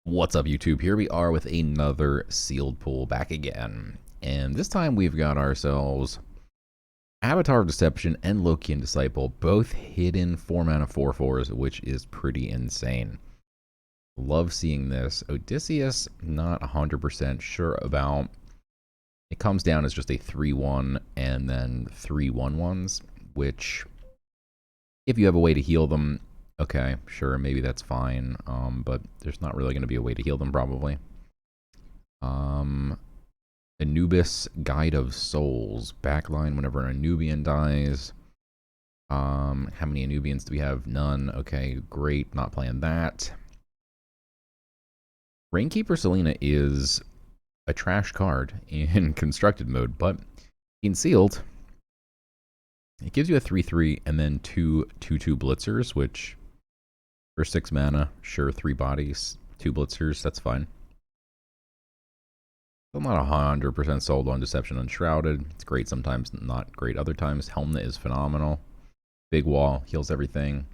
What's up, YouTube? Here we are with another sealed pool back again. And this time we've got ourselves Avatar of Deception and Lokian Disciple, both hidden 4-mana 4/4s, which is pretty insane. Love seeing this. Odysseus, not 100% sure about. It comes down as just a 3/1 and then 3/1/1s, which, if you have a way to heal them, okay, sure, maybe that's fine. But there's not really going to be a way to heal them, probably. Anubis, Guide of Souls. Backline whenever an Anubian dies. How many Anubians do we have? None. Okay, great. Not playing that. Rainkeeper Selena is a trash card in constructed mode, but in sealed, it gives you a 3/3 and then two 2/2 blitzers, which for 6 mana, sure, 3 bodies, 2 blitzers, that's fine. I'm not 100% sold on Deception Unshrouded. It's great sometimes, not great other times. Helmnet is phenomenal. Big Wall, heals everything.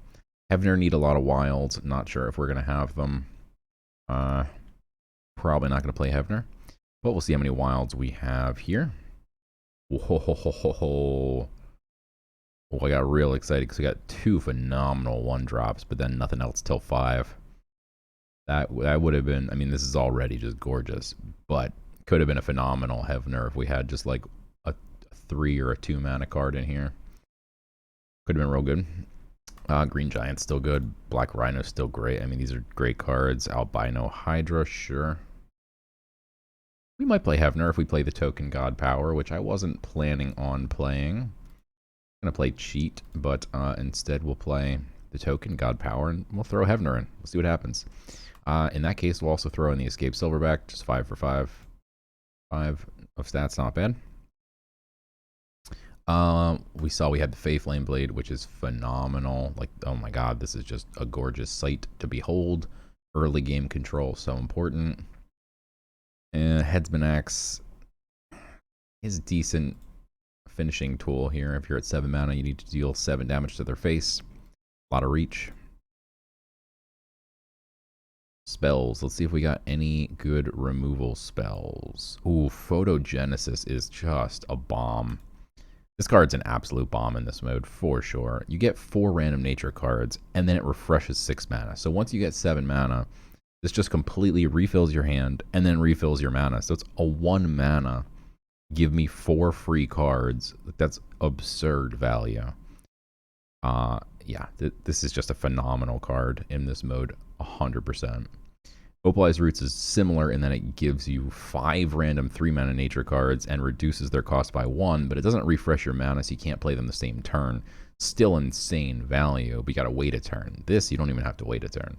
Heavener need a lot of wilds. Not sure if we're going to have them. Probably not going to play Heavener. But we'll see how many wilds we have here. Whoa. Oh, I got real excited because we got 2 phenomenal 1-drops, but then nothing else till 5. That would have been, I mean, this is already just gorgeous, but could have been a phenomenal Heavener if we had just like a 3 or a 2 mana card in here. Could have been real good. Green Giant's still good. Black Rhino's still great. I mean, these are great cards. Albino Hydra, sure. We might play Heavener if we play the Token God Power, which I wasn't planning on playing. I'm going to play Cheat, but instead we'll play the Token God Power, and we'll throw Heavener in. We'll see what happens. In that case, we'll also throw in the Escape Silverback, just 5 for 5. 5 of stats, not bad. We saw we had the Fae Flame Blade, which is phenomenal. Like, oh my god, this is just a gorgeous sight to behold. Early game control, so important. And Headsman Axe is a decent finishing tool here. If you're at 7 mana, you need to deal 7 damage to their face. A lot of reach. Spells. Let's see if we got any good removal spells. Ooh, Photogenesis is just a bomb. This card's an absolute bomb in this mode, for sure. You get 4 random nature cards, and then it refreshes 6 mana. So once you get 7 mana, this just completely refills your hand, and then refills your mana. So it's a 1 mana. Give me 4 free cards. That's absurd value. Yeah, this is just a phenomenal card in this mode, 100%. Opalized Roots is similar in that it gives you 5 random 3-mana nature cards and reduces their cost by 1, but it doesn't refresh your mana, so you can't play them the same turn. Still insane value, but you gotta wait a turn. This, you don't even have to wait a turn.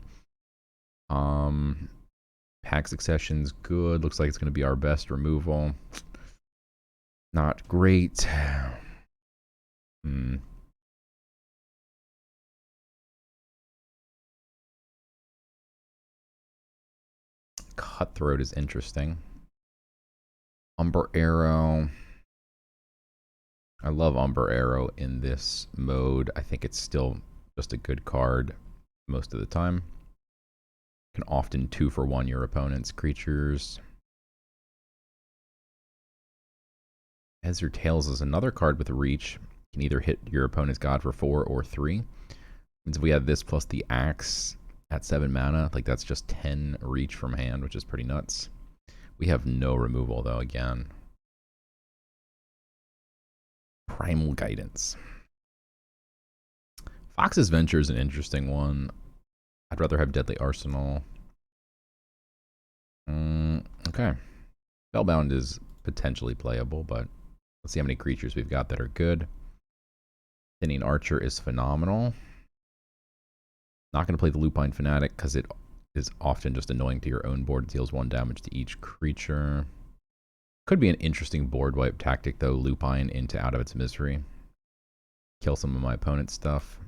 Pack Succession's good. Looks like it's gonna be our best removal. Not great. Cutthroat is interesting. Umber Arrow. I love Umber Arrow in this mode. I think it's still just a good card most of the time. Can often 2 for 1 your opponent's creatures. Ezra Tales is another card with reach. Can either hit your opponent's god for 4 or 3. Means if we have this plus the axe at 7 mana, like that's just 10 reach from hand, which is pretty nuts. We have no removal though, again. Primal Guidance. Fox's Venture is an interesting one. I'd rather have Deadly Arsenal. Okay. Spellbound is potentially playable, but let's see how many creatures we've got that are good. Thinning Archer is phenomenal. Not going to play the Lupine Fanatic because it is often just annoying to your own board. It deals 1 damage to each creature. Could be an interesting board wipe tactic, though. Lupine into Out of Its Misery. Kill some of my opponent's stuff.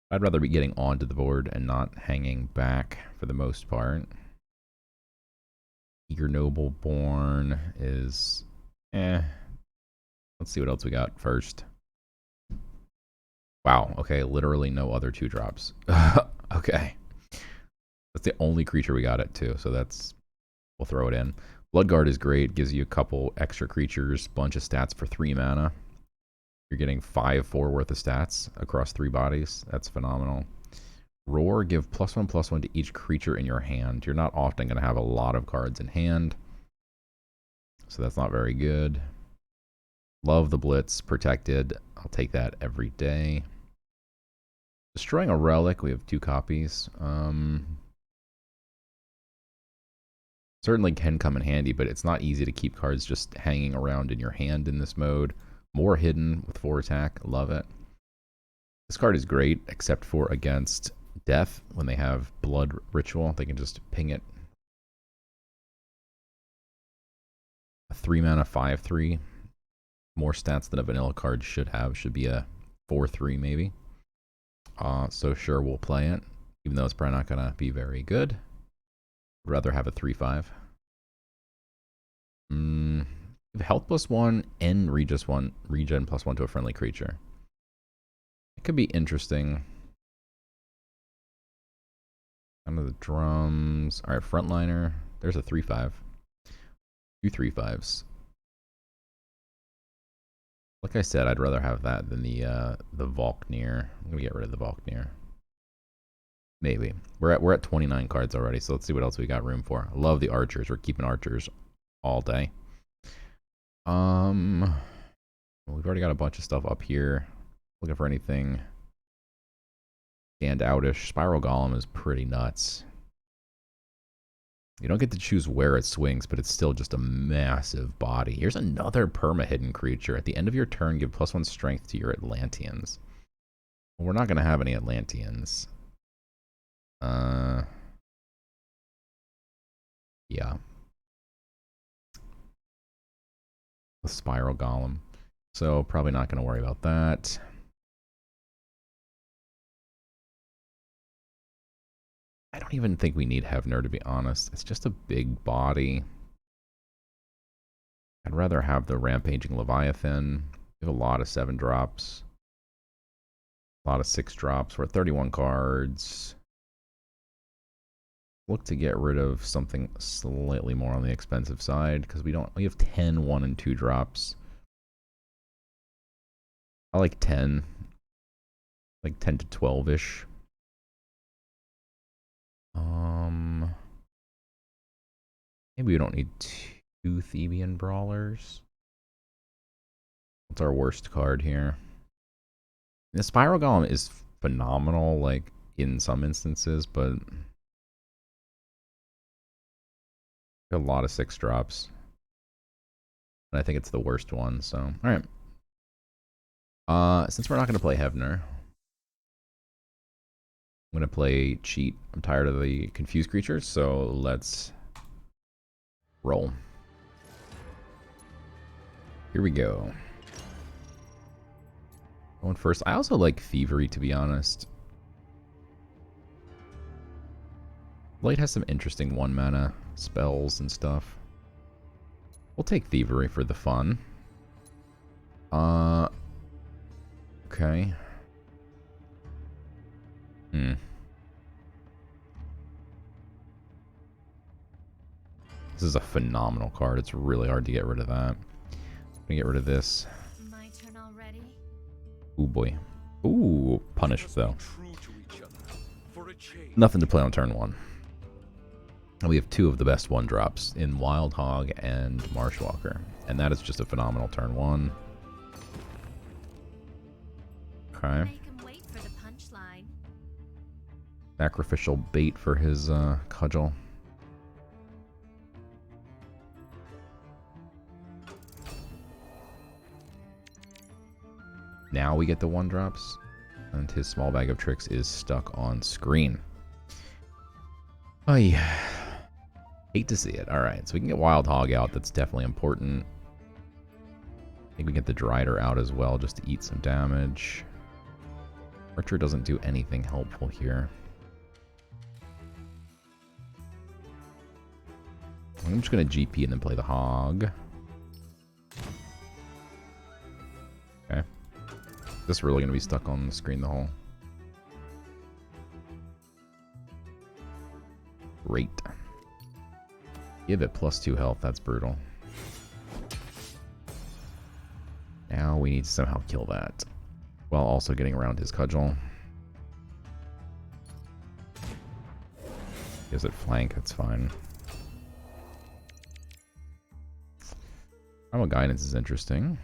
I'd rather be getting onto the board and not hanging back for the most part. Eager Nobleborn is Let's see what else we got first. Wow, okay, literally no other 2-drops. Okay. That's the only creature we got it to, so we'll throw it in. Bloodguard is great. Gives you a couple extra creatures, bunch of stats for 3 mana. You're getting 5/4 worth of stats across 3 bodies. That's phenomenal. Roar, give +1/+1 to each creature in your hand. You're not often going to have a lot of cards in hand, so that's not very good. Love the Blitz, protected. I'll take that every day. Destroying a relic, we have 2 copies. Certainly can come in handy, but it's not easy to keep cards just hanging around in your hand in this mode. More hidden with 4 attack, love it. This card is great, except for against death. When they have blood ritual, they can just ping it. A 3 mana 5/3. More stats than a vanilla card should have. Should be a 4/3 maybe. So sure, we'll play it, even though it's probably not going to be very good. I'd rather have a 3/5. Give health +1 and regen +1 to a friendly creature. It could be interesting. Under the drums. Alright, frontliner. There's a 3/5. 2 3/5s. Like I said, I'd rather have that than the Valknir. I'm gonna get rid of the Valknir. Maybe. We're at 29 cards already, so let's see what else we got room for. I love the archers. We're keeping archers all day. We've already got a bunch of stuff up here. Looking for anything stand outish. Spiral Golem is pretty nuts. You don't get to choose where it swings, but it's still just a massive body. Here's another perma-hidden creature. At the end of your turn, give +1 strength to your Atlanteans. Well, we're not going to have any Atlanteans. Yeah. The Spiral Golem. So probably not going to worry about that. I don't even think we need Hevner, to be honest. It's just a big body. I'd rather have the Rampaging Leviathan. We have a lot of 7-drops. A lot of 6-drops. We're at 31 cards. Look to get rid of something slightly more on the expensive side, because we have 10 1 and 2 drops. I like 10. Like 10 to 12-ish. Maybe we don't need 2 Theban Brawlers. What's our worst card here? The Spiral Golem is phenomenal, like, in some instances, but a lot of 6-drops. And I think it's the worst one, so alright. Since we're not going to play Hevner, I'm going to play Cheat. I'm tired of the confused creatures, so let's roll. Here we go. Going first. I also like Thievery, to be honest. Light has some interesting 1-mana spells and stuff. We'll take Thievery for the fun. Okay. This is a phenomenal card. It's really hard to get rid of that. I'm gonna get rid of this. My turn already? Ooh boy. Ooh, punished though. Nothing to play on turn 1. And we have 2 of the best 1-drops in Wild Hog and Marshwalker. And that is just a phenomenal turn 1. Okay. Make him wait for the punchline. Sacrificial bait for his cudgel. Now we get the 1-drops. And his small bag of tricks is stuck on screen. Oh yeah. Hate to see it. Alright, so we can get Wild Hog out. That's definitely important. I think we get the Drider out as well, just to eat some damage. Archer doesn't do anything helpful here. I'm just going to GP and then play the Hog. Okay. Is this really going to be stuck on the screen the whole? Great. Give it +2 health. That's brutal. Now we need to somehow kill that, while also getting around his cudgel. Gives it flank. That's fine. Primal Guidance is interesting.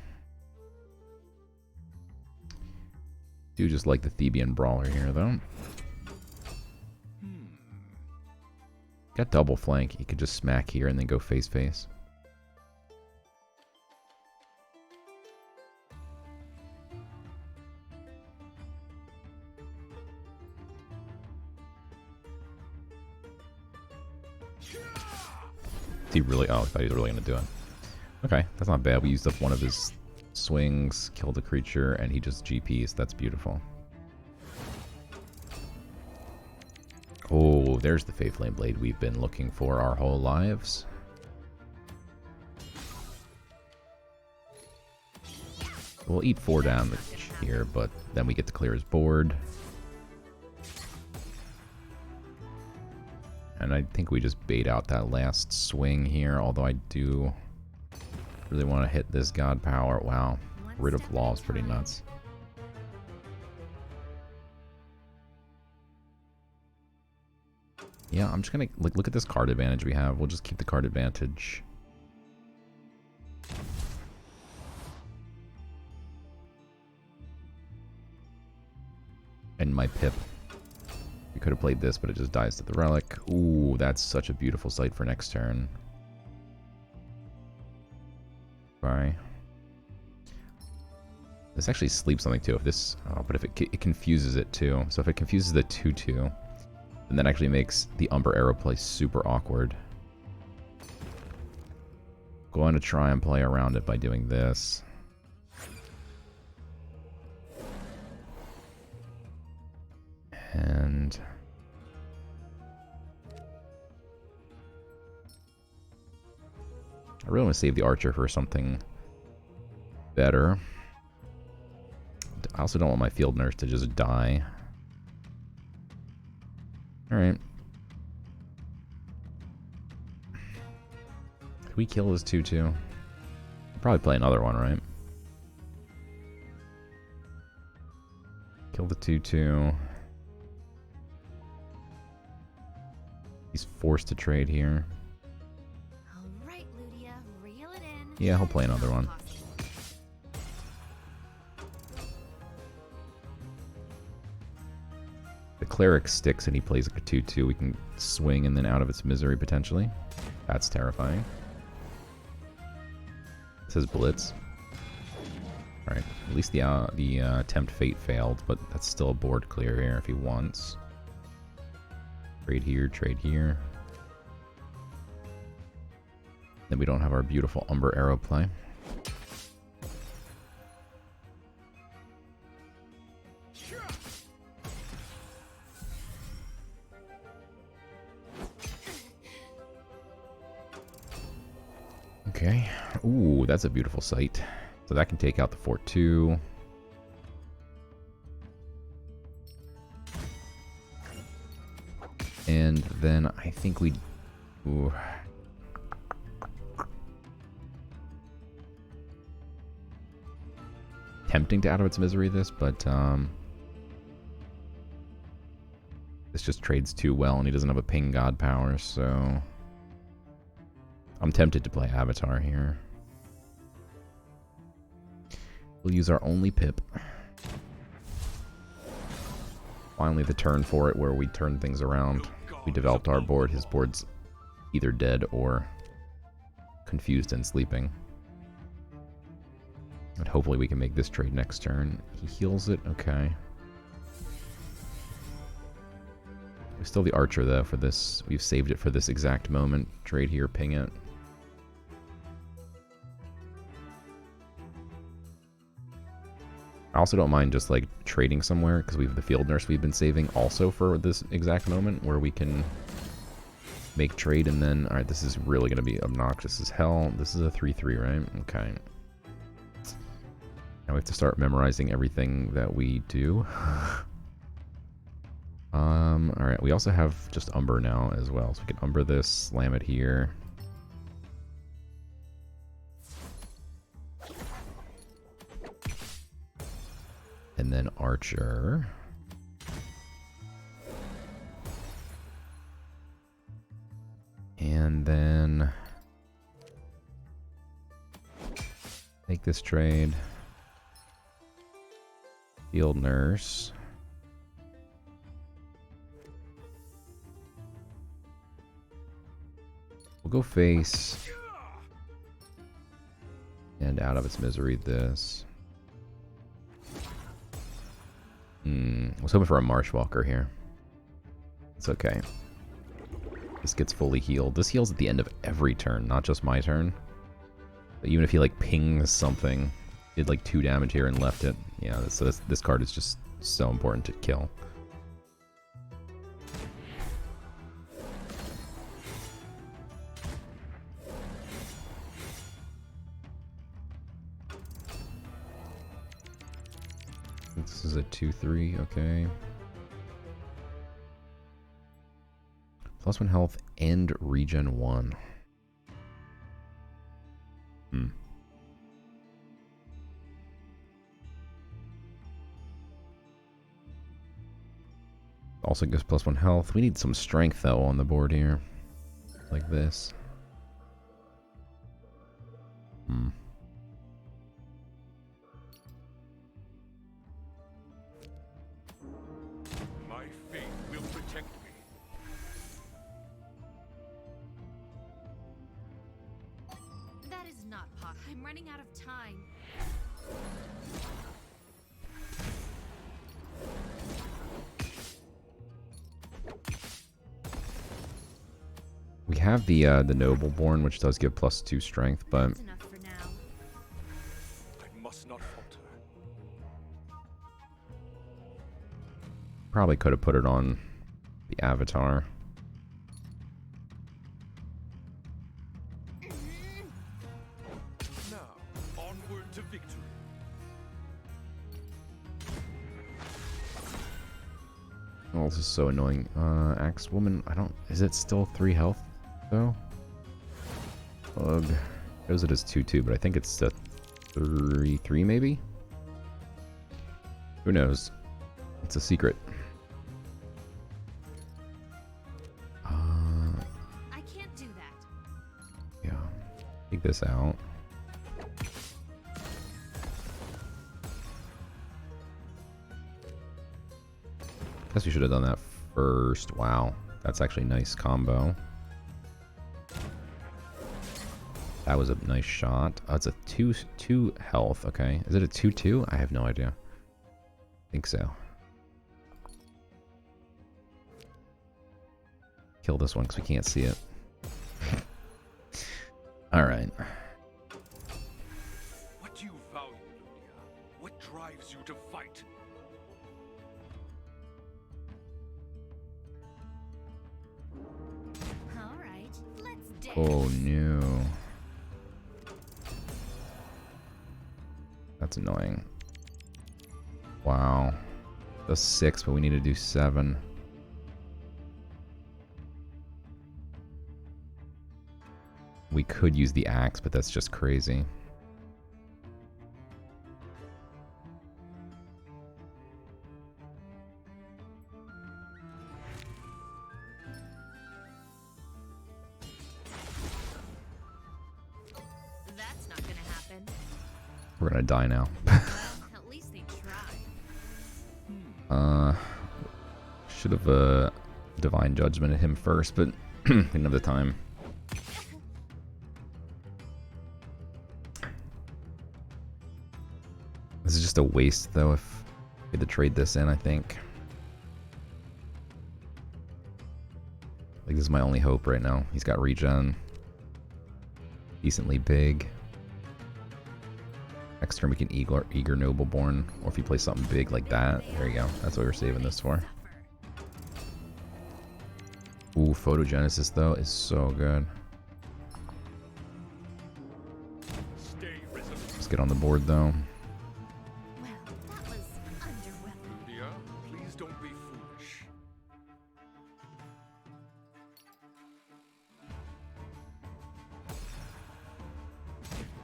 Do just like the Theban Brawler here, though. Got double flank. He could just smack here and then go face-face. Is he really? Oh, I thought he was really going to do it. Okay, that's not bad. We used up one of his swings, killed a creature, and he just GPs. That's beautiful. Oh, there's the Fey Flame Blade we've been looking for our whole lives. We'll eat 4 damage here, but then we get to clear his board. And I think we just bait out that last swing here, although I do really want to hit this God Power. Wow, Rid of Law is pretty nuts. Yeah, I'm just gonna look at this card advantage we have. We'll just keep the card advantage. And my Pip. We could have played this, but it just dies to the Relic. Ooh, that's such a beautiful sight for next turn. Bye. This actually sleeps something too. If this, oh, but if it confuses it too. So if it confuses the 2/2, then that actually makes the Umber Arrow play super awkward. Going to try and play around it by doing this. And I really want to save the Archer for something better. I also don't want my Field Nurse to just die. Alright. Could we kill his 2/2? I'll probably play another one, right? Kill the 2/2. He's forced to trade here. All right, Ludia, reel it in. Yeah, he'll play another one. The Cleric sticks and he plays like a 2/2. We can swing and then out of its misery potentially. That's terrifying. It says Blitz. Alright, at least the Tempt Fate failed, but that's still a board clear here if he wants. Trade here, trade here. Then we don't have our beautiful Umber Arrow play. Okay. Ooh, that's a beautiful sight. So that can take out the 4/2. And then I think we... Ooh. Tempting to out of its misery this, but this just trades too well and he doesn't have a ping God power, so I'm tempted to play Avatar here. We'll use our only Pip. Finally the turn for it where we turn things around. We developed our board. His board's either dead or confused and sleeping. And hopefully we can make this trade next turn. He heals it. Okay. We still have the Archer though for this. We've saved it for this exact moment. Trade here, ping it. I also don't mind just like trading somewhere because we have the Field Nurse we've been saving also for this exact moment where we can make trade and then... Alright, this is really going to be obnoxious as hell. This is a 3/3, right? Okay. Now we have to start memorizing everything that we do. Alright, we also have just Umber now as well. So we can Umber this, slam it here. And then Archer. And then make this trade. Field Nurse. We'll go face. And out of its misery, this. I was hoping for a Marshwalker here. It's okay. This gets fully healed. This heals at the end of every turn, not just my turn. But even if he like pings something, did like 2 damage here and left it. Yeah, so this card is just so important to kill. This is a 2/3, okay. +1 health and regen 1. Also gives +1 health. We need some strength though on the board here. Like this. My faith will protect me. That is not pot. I'm running out of time. We have the Nobleborn, which does give +2 strength, but That's enough for now. I must not falter. probably could have put it on the Avatar. Now, onward to victory. Oh, this is so annoying. Axe Woman, I don't... Is it still 3 health, though? Ugh. Shows it as 2/2, but I think it's a 3/3, maybe? Who knows? It's a secret. I can't do that. Yeah. Take this out. Guess we should have done that first. Wow. That's actually a nice combo. That was a nice shot. Oh, it's a 2 health. Okay. Is it a 2/2? I have no idea. I think so. Kill this one because we can't see it. Alright. What do you value, Ludia? What drives you to fight? All right, let's dance. Oh no. That's annoying. Wow. That's 6, but we need to do 7. We could use the axe, but that's just crazy. That's not gonna happen. We're gonna die now. At least they tried. Should have divine judgment at him first, but didn't have the time. This is just a waste, though, if we had to trade this in, I think. Like, this is my only hope right now. He's got regen. Decently big. Next turn we can eager Nobleborn. Or if you play something big like that. There you go. That's what we're saving this for. Ooh, Photogenesis, though, is so good. Stay resolute. Let's get on the board, though. Well, that was underwhelming. Ludia, please don't be foolish.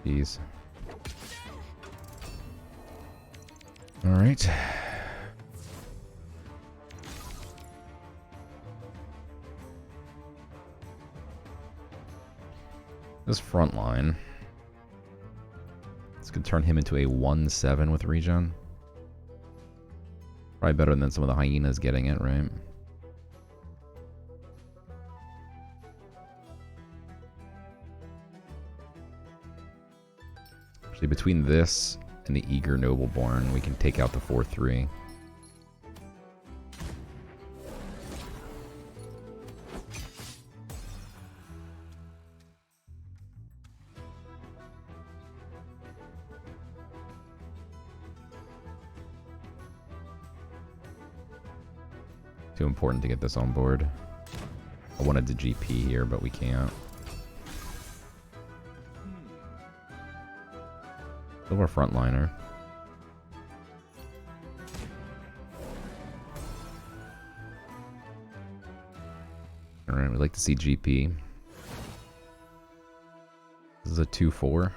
Jeez. Alright. This front line. This could turn him into a 1-7 with regen. Probably better than some of the hyenas getting it, right? Actually, between this and the Eager Nobleborn, we can take out the 4-3. Too important to get this on board. I wanted to GP here, but we can't. Still our frontliner. Alright, we'd like to see GP. This is a 2-4.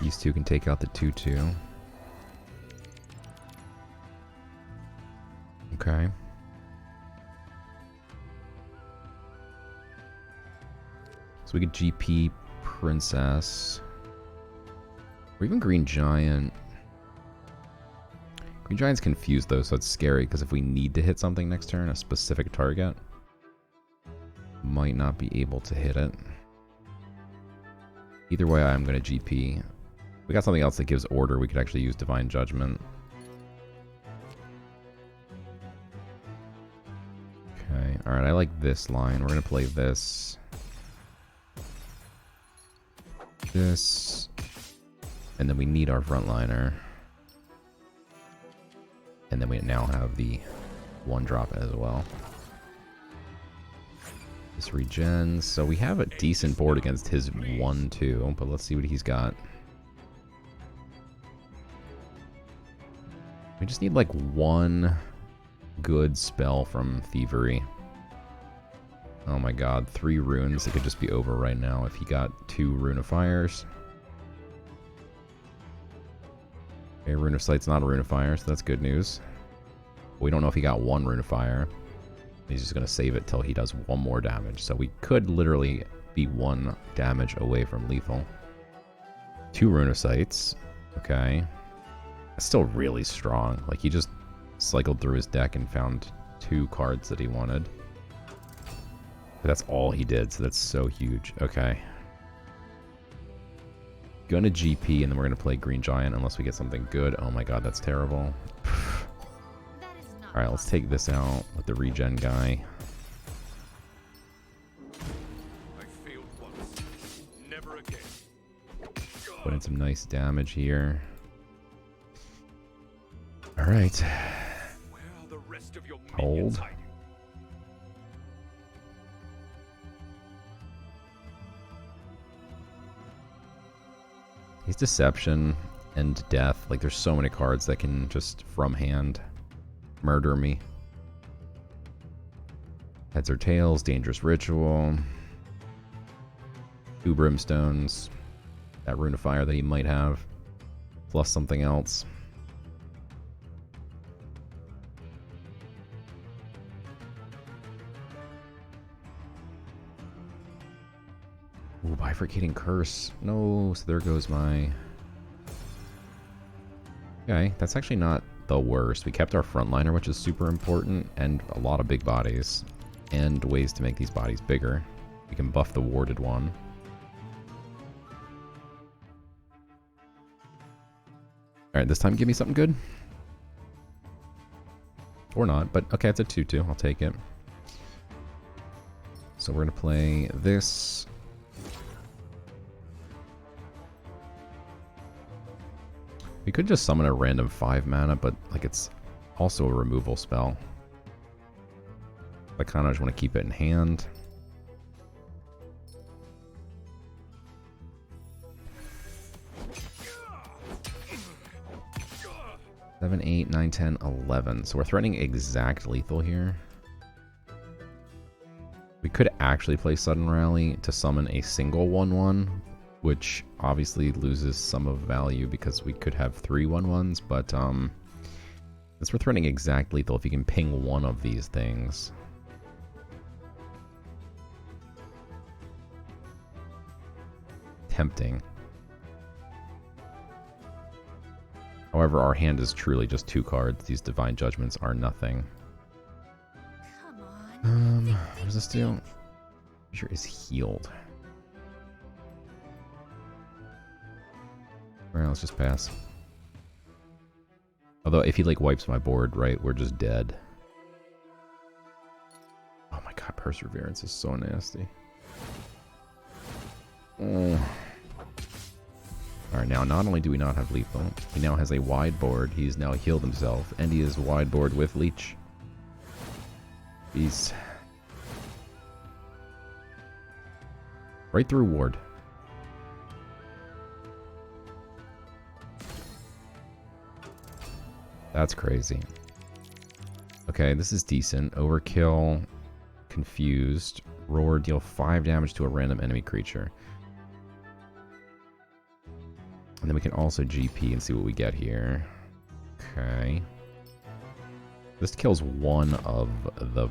These two can take out the 2-2. Okay. So we could GP Princess. Or even Green Giant. Green Giant's confused though, so it's scary, because if we need to hit something next turn, a specific target, might not be able to hit it. Either way, I'm going to GP. We got something else that gives order. We could actually use Divine Judgment. Okay, alright, I like this line. We're going to play this. This. And then we need our frontliner. And then we now have the 1-drop as well. This regens. So we have a decent board against his 1-2, but let's see what he's got. We just need like one good spell from Thievery. Oh my god, 3 runes. It could just be over right now if he got 2 Rune of Fires. Okay, Rune of Sight's not a Rune of Fire, so that's good news. We don't know if he got 1 Rune of Fire. He's just going to save it till he does 1 more damage. So we could literally be 1 damage away from lethal. 2 Rune of Sights. Okay. That's still really strong. Like, he just cycled through his deck and found 2 cards that he wanted. But that's all he did, so that's so huge. Okay. Gonna GP, and then we're gonna play Green Giant unless we get something good. Oh my god, that's terrible. Alright, let's take this out with the regen guy. I failed once. Never again. Put in some nice damage here. Alright. Where are the rest of your Hold. minions hiding? He's Deception and Death. Like, there's so many cards that can just, from hand, murder me. Heads or Tails, Dangerous Ritual. 2 Brimstones. That Rune of Fire that he might have. Plus something else. Ooh, Bifurcating Curse. No, so there goes my... Okay, that's actually not the worst. We kept our frontliner, which is super important, and a lot of big bodies. And ways to make these bodies bigger. We can buff the warded one. Alright, this time give me something good. Or not, but okay, it's a 2-2. I'll take it. So we're going to play this... We could just summon a random 5 mana, but like it's also a removal spell. I kind of just want to keep it in hand. 7, 8, 9, 10, 11. So we're threatening exact lethal here. We could actually play Sudden Rally to summon a single 1/1, which obviously loses some of value because we could have 3 1/1s, but since we're threatening exact lethal, if you can ping one of these things. Tempting. However, our hand is truly just 2 cards. These Divine Judgments are nothing. Come on. What does this do? Creature is healed. Alright, let's just pass. Although, if he, like, wipes my board, right, we're just dead. Oh my god, Perseverance is so nasty. Oh. Alright, now, not only do we not have lethal, he now has a wide board. He's now healed himself, and he is wide board with Leech. He's... right through ward. That's crazy. Okay, this is decent. Overkill, confused, roar, deal 5 damage to a random enemy creature. And then we can also GP and see what we get here. Okay. This kills one of the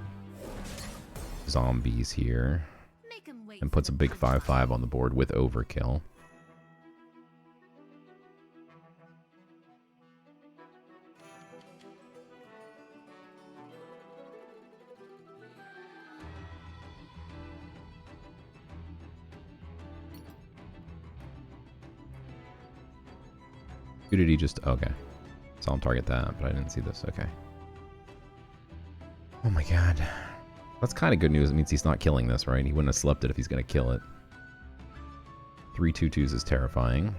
zombies here. Make 'em wait And puts a big 5/5 on the board with overkill. Who did he just... okay. Saw him target that, but I didn't see this. Okay. Oh my god. That's kind of good news. It means he's not killing this, right? He wouldn't have slept it if he's going to kill it. 3 2/2s is terrifying.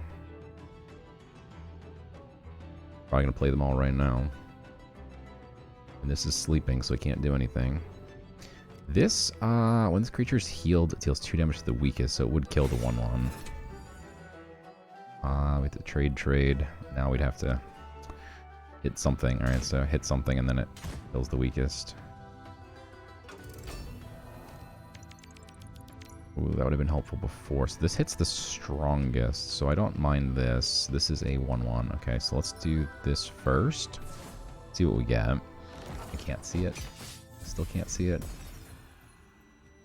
Probably going to play them all right now. And this is sleeping, so it can't do anything. This, when this creature is healed, it deals 2 damage to the weakest, so it would kill the 1/1. We have to trade. Now we'd have to hit something. Alright, so hit something and then it kills the weakest. Ooh, that would have been helpful before. So this hits the strongest, so I don't mind this. This is a 1/1. Okay, so let's do this first. See what we get. I can't see it. Still can't see it.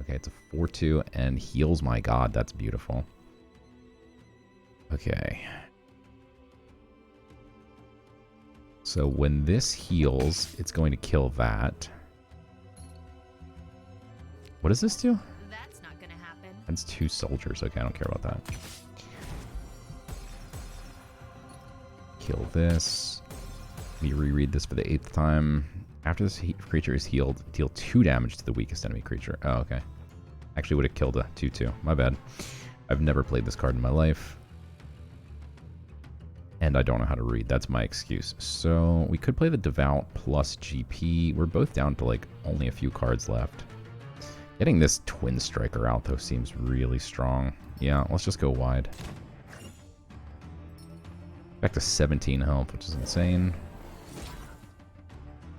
Okay, it's a 4/2 and heals. My god, that's beautiful. Okay. So when this heals, it's going to kill that. What does this do? That's not gonna happen. That's 2 soldiers. Okay, I don't care about that. Kill this. Let me reread this for the 8th time. After this creature is healed, deal 2 damage to the weakest enemy creature. Oh, okay. Actually would have killed a 2/2. My bad. I've never played this card in my life. And I don't know how to read. That's my excuse. So we could play the Devout plus GP. We're both down to like only a few cards left. Getting this Twin Striker out though seems really strong. Yeah, let's just go wide. Back to 17 health, which is insane.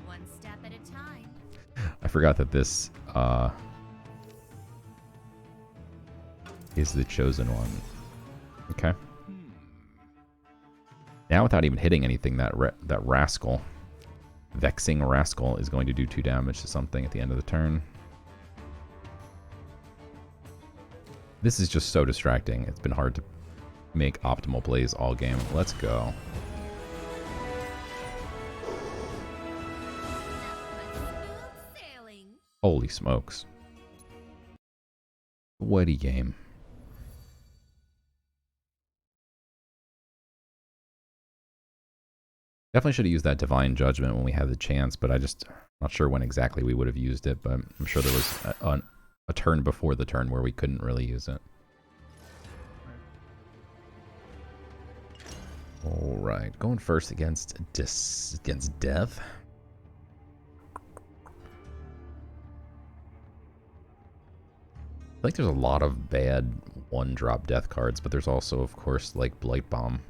One step at a time. I forgot that this is the chosen one. Okay. Now, without even hitting anything, that rascal, Vexing Rascal, is going to do 2 damage to something at the end of the turn. This is just so distracting. It's been hard to make optimal plays all game. Let's go. Smooth sailing. Holy smokes. Whatty game. Definitely should have used that Divine Judgment when we had the chance, but not sure when exactly we would have used it, but I'm sure there was a turn before the turn where we couldn't really use it. Alright, going first against Death. I think there's a lot of bad 1-drop Death cards, but there's also, of course, like Blight Bomb.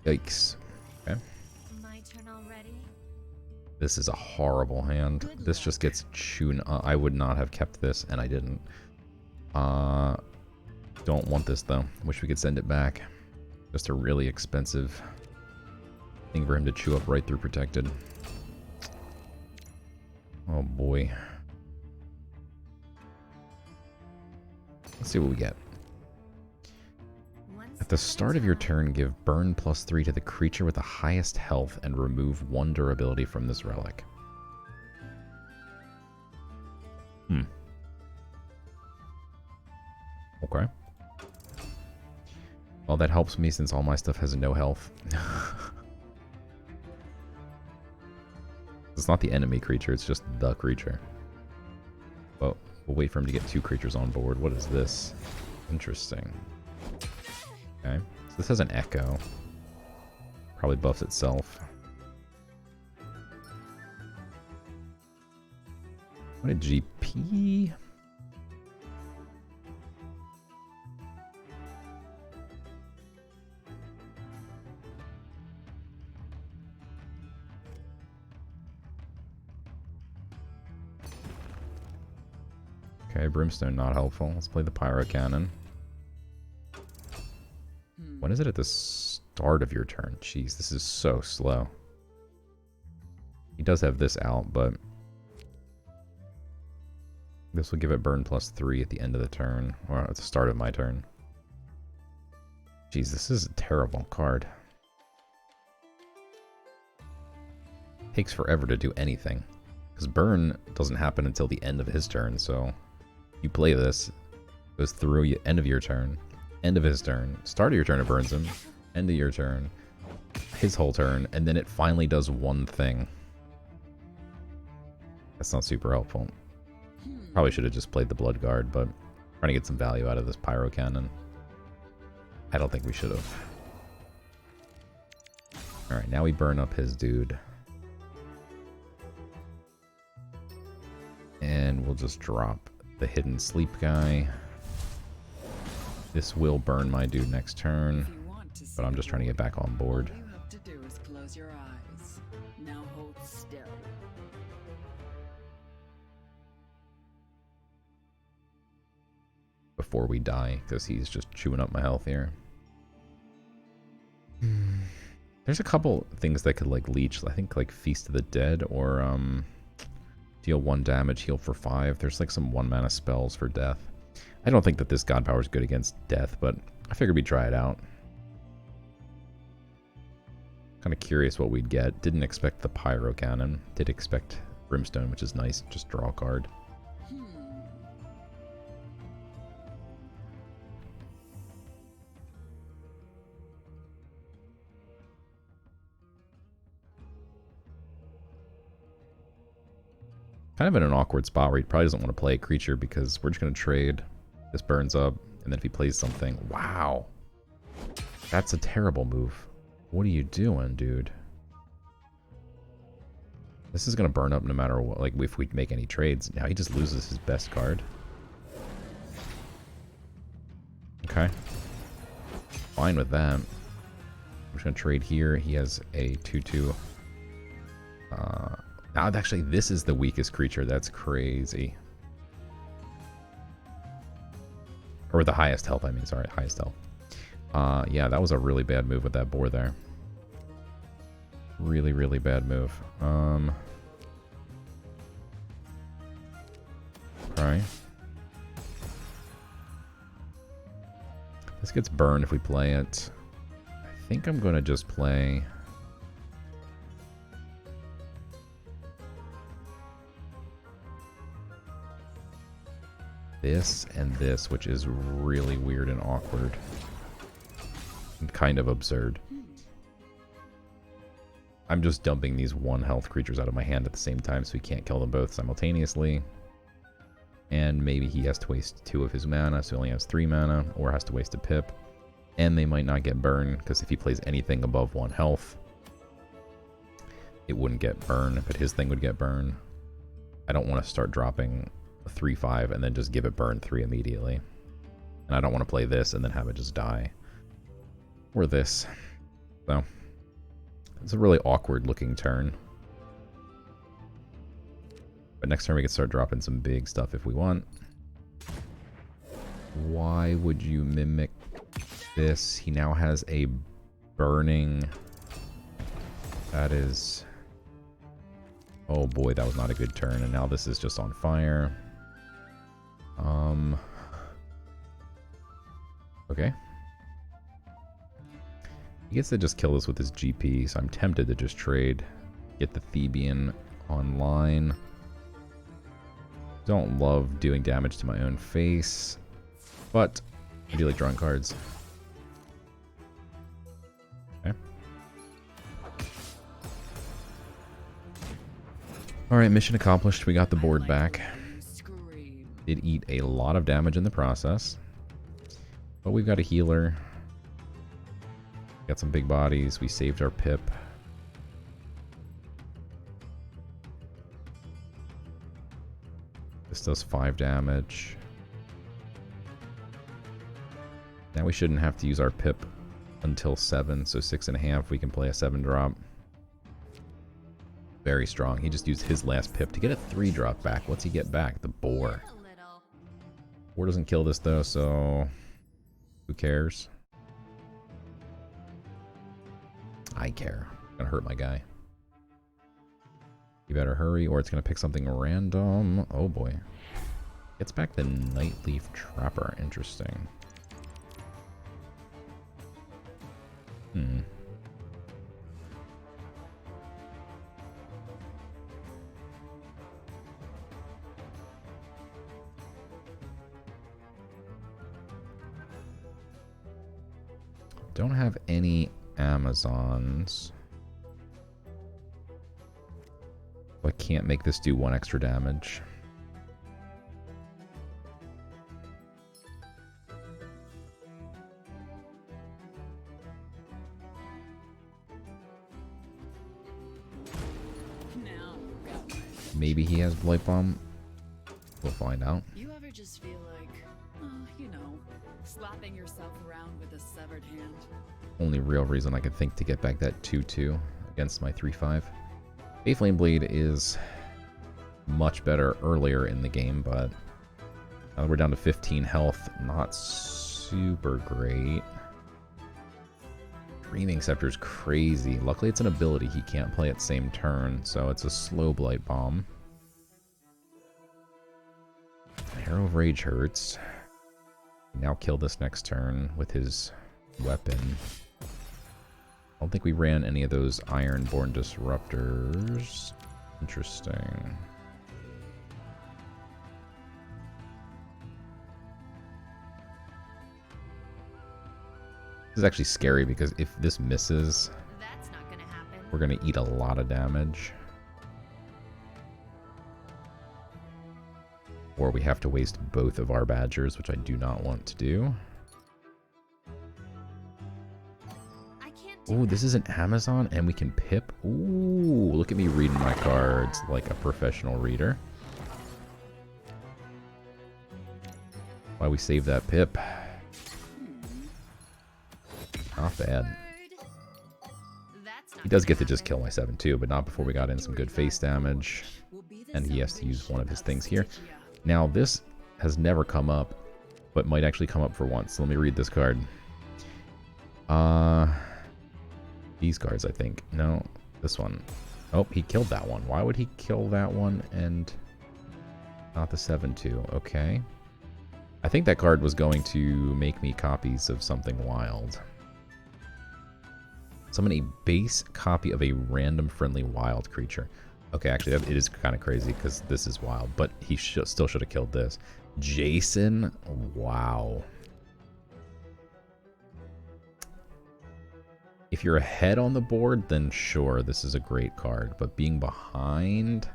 Yikes. Okay. My turn already? This is a horrible hand. Good This luck. just gets chewed. I would not have kept this, and I didn't. Don't want this, though. Wish we could send it back. Just a really expensive thing for him to chew up right through protected. Oh, boy. Let's see what we get. At the start of your turn, give burn +3 to the creature with the highest health and remove 1 durability from this relic. Okay. Well, that helps me since all my stuff has no health. It's not the enemy creature, it's just the creature. Well, we'll wait for him to get 2 creatures on board. What is this? Interesting. Okay. So this has an echo. Probably buffs itself. What a GP? Okay, Brimstone not helpful. Let's play the Pyro Cannon. When is it at the start of your turn? Jeez, this is so slow. He does have this out, but this will give it burn +3 at the end of the turn, or at the start of my turn. Jeez, this is a terrible card. Takes forever to do anything, because burn doesn't happen until the end of his turn, so you play this, goes through end of your turn, end of his turn, start of your turn it burns him, end of your turn, his whole turn, and then it finally does one thing. That's not super helpful. Probably should have just played the Blood Guard, but trying to get some value out of this Pyro Cannon. I don't think we should have. Alright, now we burn up his dude. And we'll just drop the Hidden Sleep guy. This will burn my dude next turn, but I'm just trying to get back on board. All you have to do is close your eyes. Now hold still. Before we die, because he's just chewing up my health here. There's a couple things that could like leech. I think like Feast of the Dead or deal 1 damage, heal for 5. There's like some 1 mana spells for death. I don't think that this God Power is good against death, but I figured we'd try it out. Kind of curious what we'd get. Didn't expect the Pyro Cannon. Did expect Brimstone, which is nice. Just draw a card. Kind of in an awkward spot where he probably doesn't want to play a creature because we're just going to trade. This burns up, and then if he plays something... Wow! That's a terrible move. What are you doing, dude? This is going to burn up no matter what, like if we make any trades. Now he just loses his best card. Okay. Fine with that. I'm just going to trade here. He has a 2/2. Actually, this is the weakest creature. That's crazy. Or the highest health, I mean. Sorry, highest health. Yeah, that was a really bad move with that boar there. Really, really bad move. Okay. This gets burned if we play it. I think I'm going to just play... this and this, which is really weird and awkward. And kind of absurd. I'm just dumping these 1 health creatures out of my hand at the same time so he can't kill them both simultaneously. And maybe he has to waste 2 of his mana, so he only has 3 mana, or has to waste a pip. And they might not get burned, because if he plays anything above 1 health, it wouldn't get burned, but his thing would get burned. I don't want to start dropping a 3/5 and then just give it burn 3 immediately. And I don't want to play this and then have it just die. Or this. So, it's a really awkward looking turn. But next turn we can start dropping some big stuff if we want. Why would you mimic this? He now has a burning... That is... Oh boy, that was not a good turn. And now this is just on fire. Okay. He gets to just kill us with his GP, so I'm tempted to just trade. Get the Thebian online. Don't love doing damage to my own face, but I do like drawing cards. Okay. Alright, mission accomplished. We got the board back. Did eat a lot of damage in the process. But we've got a healer. Got some big bodies. We saved our pip. This does 5 damage. Now we shouldn't have to use our pip until 7, so 6.5 we can play a 7-drop. Very strong. He just used his last pip to get a 3-drop back. What's he get back? The boar. Boar doesn't kill this though, so who cares? I care. It's gonna hurt my guy. You better hurry or it's gonna pick something random. Oh boy. Gets back the Nightleaf Trapper. Interesting. Don't have any Amazons. So I can't make this do 1 extra damage. Maybe he has Blight Bomb. We'll find out. You ever just feel like, you know, slapping yourself around with a severed hand? Only real reason I could think to get back that 2/2 against my 3/5. Bayflame Blade is much better earlier in the game, but we're down to 15 health. Not super great. Dreaming Scepter is crazy. Luckily it's an ability he can't play at same turn, so it's a slow Blight Bomb. Arrow of Rage hurts. Now kill this next turn with his weapon. I don't think we ran any of those Ironborn Disruptors. Interesting. This is actually scary because if this misses, That's not gonna happen. we're going to eat a lot of damage. Or we have to waste both of our Badgers, which I do not want to do. I can't do Ooh, this is an Amazon and we can pip. Ooh, look at me reading my cards like a professional reader. Why we save that pip. Not bad. That's not He does get to gonna just kill my 7/2, but not before we got in some good face damage. And he has to use one of his things here. Now, this has never come up, but might actually come up for once. So let me read this card. These cards, I think. No, this one. Oh, he killed that one. Why would he kill that one and not the 7/2? Okay. I think that card was going to make me copies of something wild. Summon a base copy of a random friendly wild creature. Okay, actually, it is kind of crazy because this is wild, but he still should have killed this. Jason? Wow. If you're ahead on the board, then sure, this is a great card. But being behind...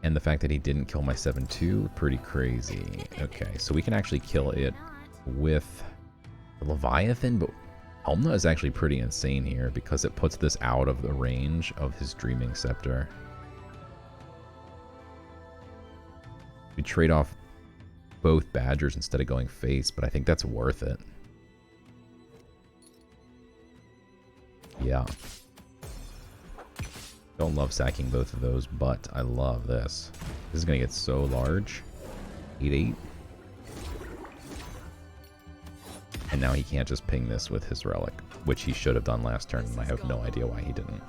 And the fact that he didn't kill my 7/2, pretty crazy. Okay, so we can actually kill it with the Leviathan, but Helmna is actually pretty insane here because it puts this out of the range of his Dreaming Scepter. We trade off both Badgers instead of going face, but I think that's worth it. Yeah. Don't love sacking both of those, but I love this. This is going to get so large. 8-8. And now he can't just ping this with his relic, which he should have done last turn, and I have no idea why he didn't.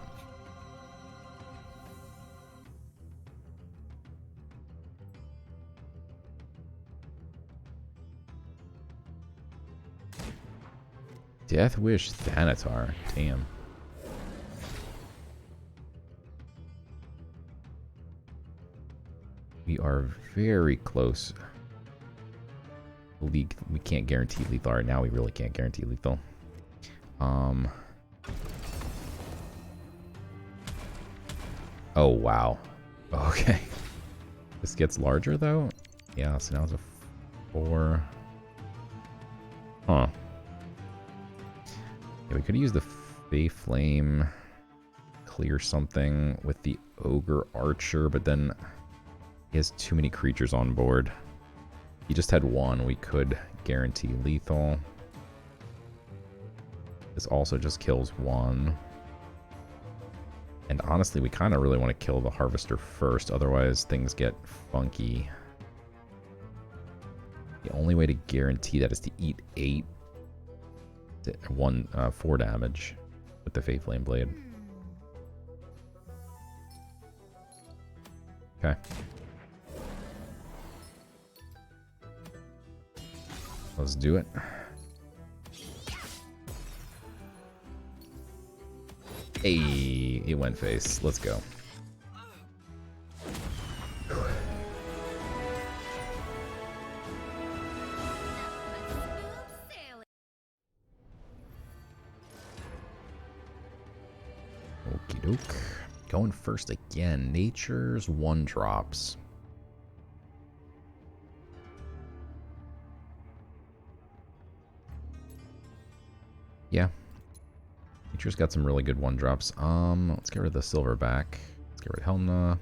Death Wish Thanatar. Damn. We are very close. We can't guarantee lethal right now. We really can't guarantee lethal. Oh, wow. Okay. This gets larger, though? Yeah, so now it's a 4. Huh. Yeah, we could use the Fae Flame, clear something with the Ogre Archer, but then he has too many creatures on board. He just had 1. We could guarantee lethal. This also just kills 1. And honestly, we kind of really want to kill the Harvester first, otherwise things get funky. The only way to guarantee that is to eat 8 to 4 damage with the Fae Flame Blade. Okay. Let's do it. Hey, it went face. Let's go. Okie doke. Going first again. Nature's 1-drops. Yeah. Nature's got some really good 1-drops. Let's get rid of the Silverback. Let's get rid of Helmna.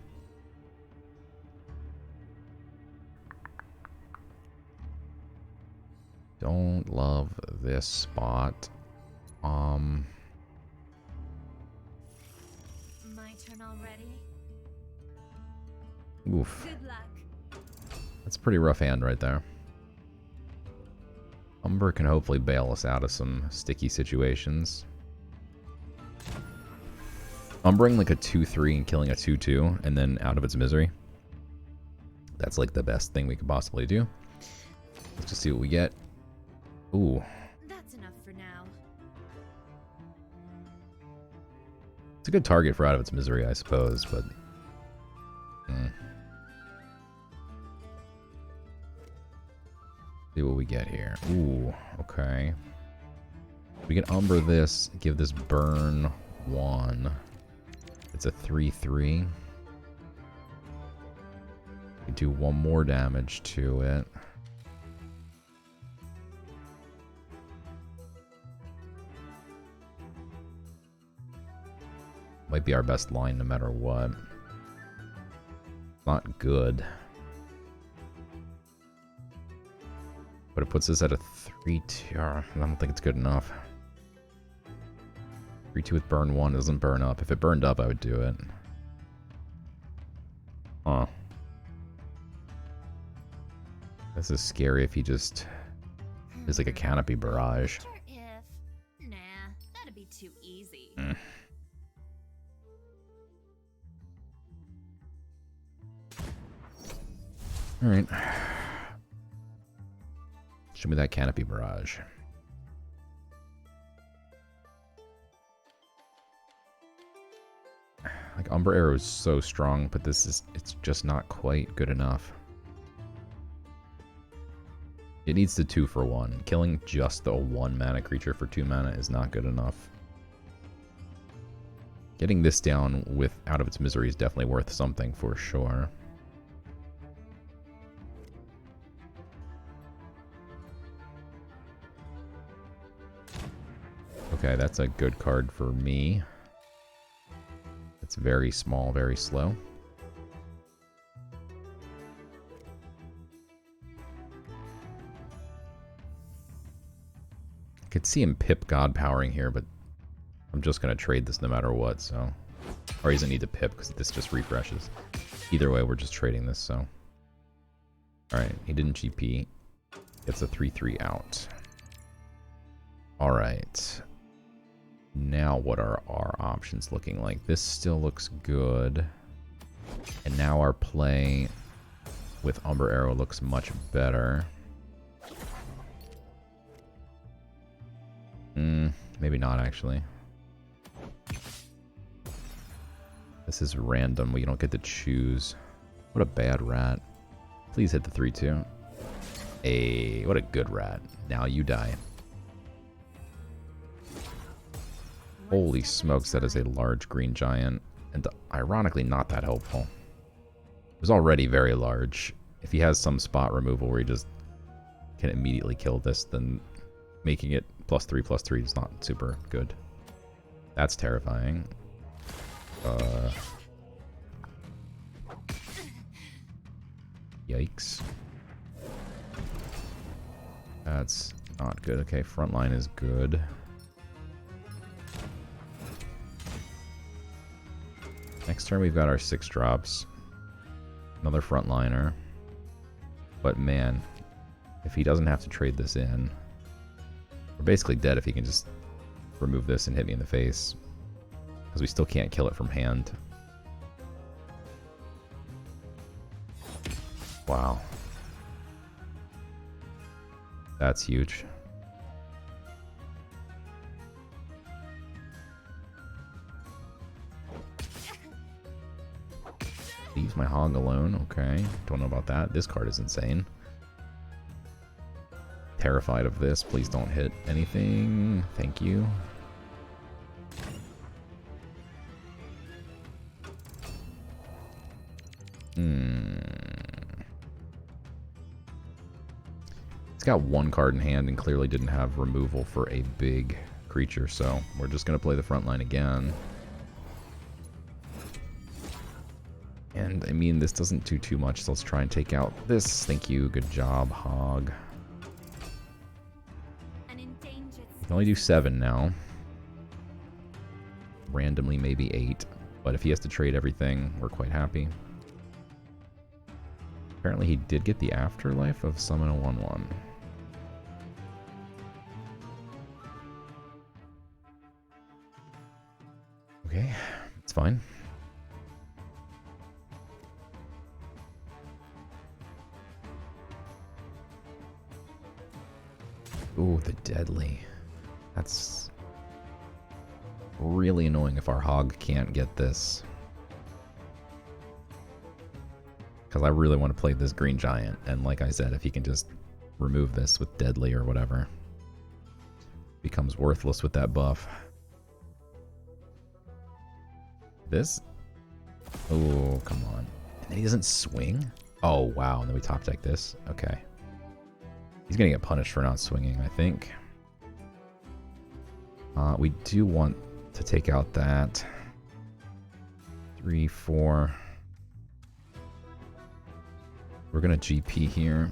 Don't love this spot. My turn already. Oof. Good luck. That's a pretty rough hand right there. Umber can hopefully bail us out of some sticky situations. Umbering like a 2-3 and killing a 2-2 and then out of its misery. That's like the best thing we could possibly do. Let's just see what we get. Ooh. That's enough for now. It's a good target for out of its misery, I suppose, but... See what we get here. Ooh, okay. We can Umber this, give this burn 1. It's a 3-3. We do 1 more damage to it. Might be our best line no matter what. Not good. But it puts us at a 3-2. I don't think it's good enough. 3-2 with burn 1 doesn't burn up. If it burned up, I would do it. Huh. This is scary if he just is like a canopy barrage. Nah, that'd be too easy. Alright. Show me that canopy barrage. Like, Umber Arrow is so strong, but it's just not quite good enough. It needs the 2 for 1. Killing just the 1 mana creature for 2 mana is not good enough. Getting this down with Out of Its Misery is definitely worth something for sure. Okay, that's a good card for me. It's very small, very slow. Could see him pip God powering here, but I'm just going to trade this no matter what, so... Or he doesn't need to pip, because this just refreshes. Either way, we're just trading this, so... Alright, he didn't GP. Gets a 3-3 out. Alright. Now what are our options looking like? This still looks good. And now our play with Umber Arrow looks much better. Maybe not, actually. This is random. We don't get to choose. What a bad rat. Please hit the 3-2. Hey, what a good rat. Now you die. Holy smokes, that is a large green giant. And ironically, not that helpful. It was already very large. If he has some spot removal where he just can immediately kill this, then making it +3/+3 is not super good. That's terrifying. Yikes. That's not good. Okay, front line is good. Next turn we've got our 6 drops. Another frontliner. But man, if he doesn't have to trade this in, we're basically dead if he can just remove this and hit me in the face. Because we still can't kill it from hand. Wow. That's huge. Leaves my hog alone. Okay. Don't know about that. This card is insane. Terrified of this. Please don't hit anything. Thank you. It's got one card in hand and clearly didn't have removal for a big creature, so we're just going to play the front line again. And, I mean, this doesn't do too much, so let's try and take out this. Thank you. Good job, hog. We can only do 7 now. Randomly, maybe 8. But if he has to trade everything, we're quite happy. Apparently he did get the afterlife of summon a 1/1. Okay, it's fine. Ooh, the deadly. That's really annoying if our hog can't get this. Because I really want to play this green giant, and like I said, if he can just remove this with deadly or whatever, becomes worthless with that buff. This? Oh, come on. And then he doesn't swing? Oh, wow. And then we top deck this? Okay. He's going to get punished for not swinging, I think. We do want to take out that 3, 4. We're going to GP here.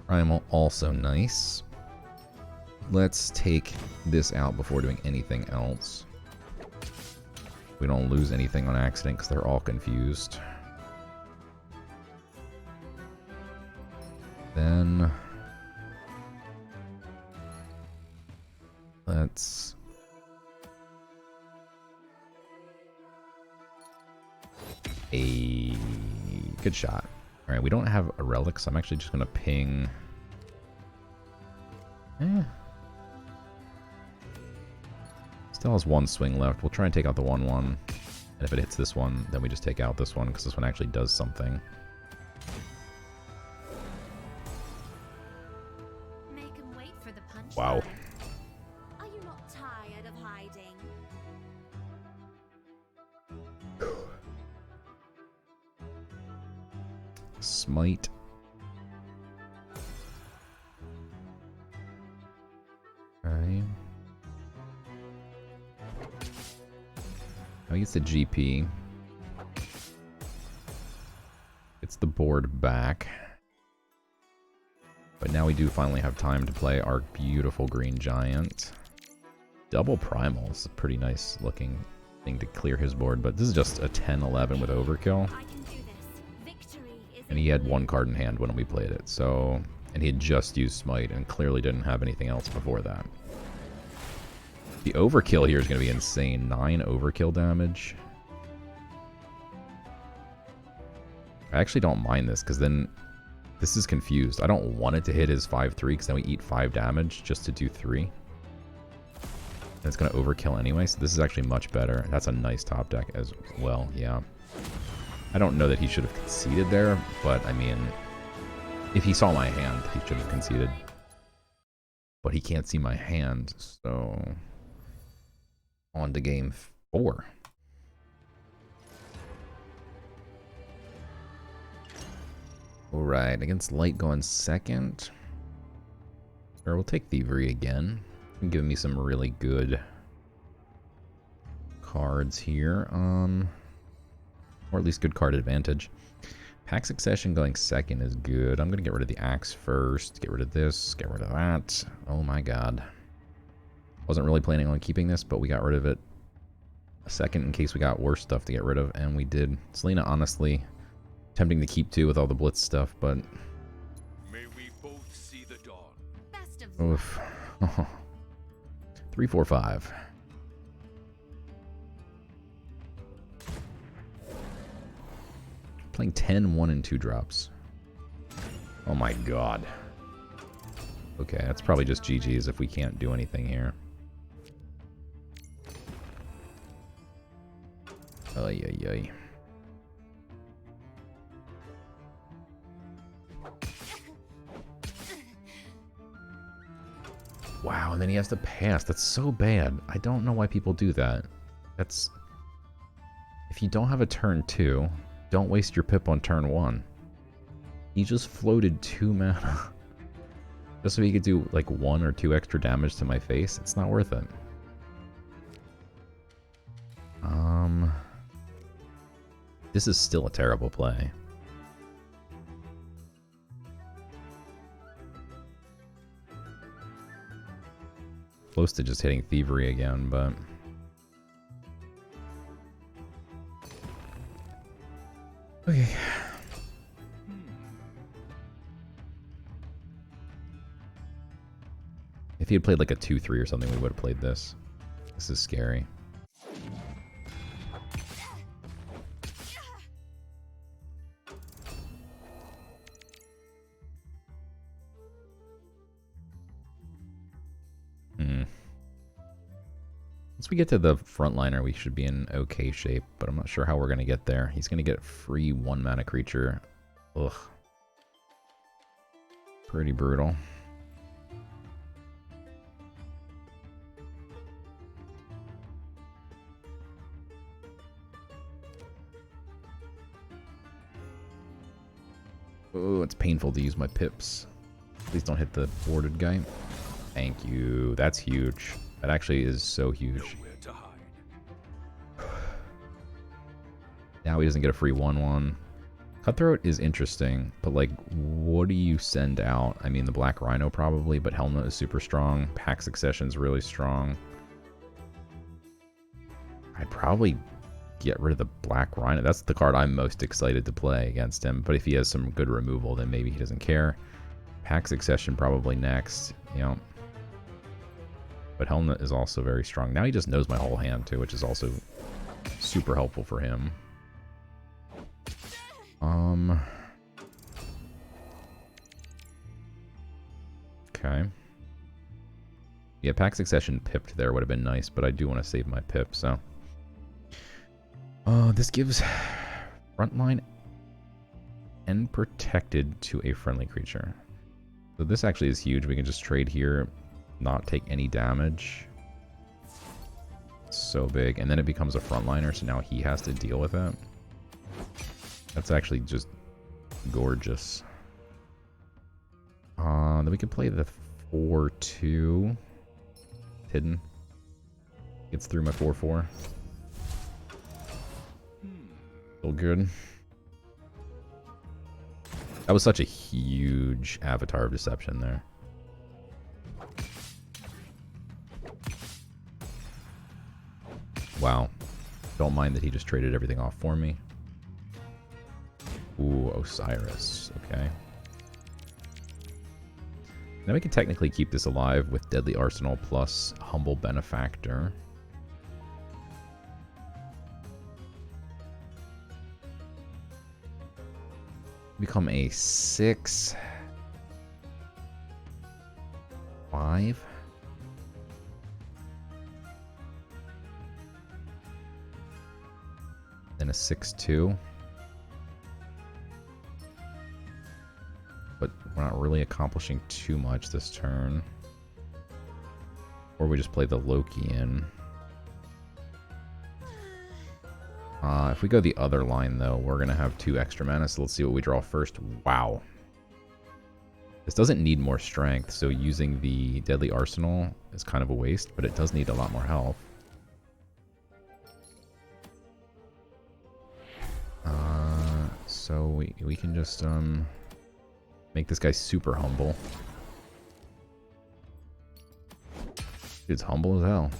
Primal, also nice. Let's take this out before doing anything else. We don't lose anything on accident because they're all confused. Then let's a good shot. All right, we don't have a relic, so I'm actually just gonna ping. Still has 1 swing left. We'll try and take out the 1/1. And if it hits this one, then we just take out this one, because this one actually does something. Make 'em wait for the punch. Wow. Are you not tired of hiding? Smite. Okay. Now he gets the GP. It's the board back. But now we do finally have time to play our beautiful green giant. Double primal is a pretty nice looking thing to clear his board, but this is just a 10-11 with overkill. I can do this. Victory is And he had one card in hand when we played it, so... And he had just used Smite and clearly didn't have anything else before that. The overkill here is going to be insane. 9 overkill damage. I actually don't mind this, because then this is confused. I don't want it to hit his 5-3, because then we eat 5 damage just to do 3. And it's going to overkill anyway, so this is actually much better. That's a nice top deck as well, yeah. I don't know that he should have conceded there, but I mean, if he saw my hand, he should have conceded. But he can't see my hand, so... On to game 4. Alright, against Light going second. Or we'll take Thievery again. Give me some really good cards here. Or at least good card advantage. Pack Succession going second is good. I'm going to get rid of the Axe first. Get rid of this. Get rid of that. Oh my god. Wasn't really planning on keeping this, but we got rid of it a second in case we got worse stuff to get rid of, and we did. Selena, honestly, tempting to keep too with all the Blitz stuff, but... May we both see the dawn. best of luck. Oof. 3, 4, 5. Playing 10, 1, and 2 drops. Oh my god. Okay, that's probably just GG's if we can't do anything here. Ay, ay, ay. Wow, and then he has to pass. That's so bad. I don't know why people do that. That's... If you don't have a turn 2, don't waste your pip on turn 1. He just floated 2 mana. Just so he could do like 1 or 2 extra damage to my face. It's not worth it. This is still a terrible play. Close to just hitting Thievery again, but... Okay. If he had played like a 2-3 or something, we would have played this. This is scary. Once we get to the frontliner, we should be in okay shape, but I'm not sure how we're going to get there. He's going to get free 1-mana creature. Ugh. Pretty brutal. Oh, it's painful to use my pips. Please don't hit the boarded guy. Thank you. That's huge. That actually is so huge. Nowhere to hide. Now he doesn't get a free 1/1. Cutthroat is interesting, but like, what do you send out? I mean, the Black Rhino probably, but Helmet is super strong. Pack Succession is really strong. I'd probably get rid of the Black Rhino. That's the card I'm most excited to play against him, but if he has some good removal, then maybe he doesn't care. Pack Succession probably next, you know. But Helmet is also very strong. Now he just knows my whole hand too, which is also super helpful for him. Okay. Yeah, Pack Succession pipped there would have been nice, but I do want to save my pip, so. This gives frontline and protected to a friendly creature. So this actually is huge. We can just trade here, not take any damage. So big. And then it becomes a frontliner, so now he has to deal with it. That's actually just gorgeous. Then we could play the 4-2. Hidden. Gets through my 4-4. Still good. That was such a huge avatar of deception there. Wow. Don't mind that he just traded everything off for me. Ooh, Osiris. Okay. Now we can technically keep this alive with Deadly Arsenal plus Humble Benefactor. Become a 6. 5. Then a 6/2. But we're not really accomplishing too much this turn. Or we just play the Loki in. If we go the other line, though, we're going to have 2 extra mana, so let's see what we draw first. Wow. This doesn't need more strength, so using the Deadly Arsenal is kind of a waste, but it does need a lot more health. So we can just make this guy super humble. Dude's humble as hell.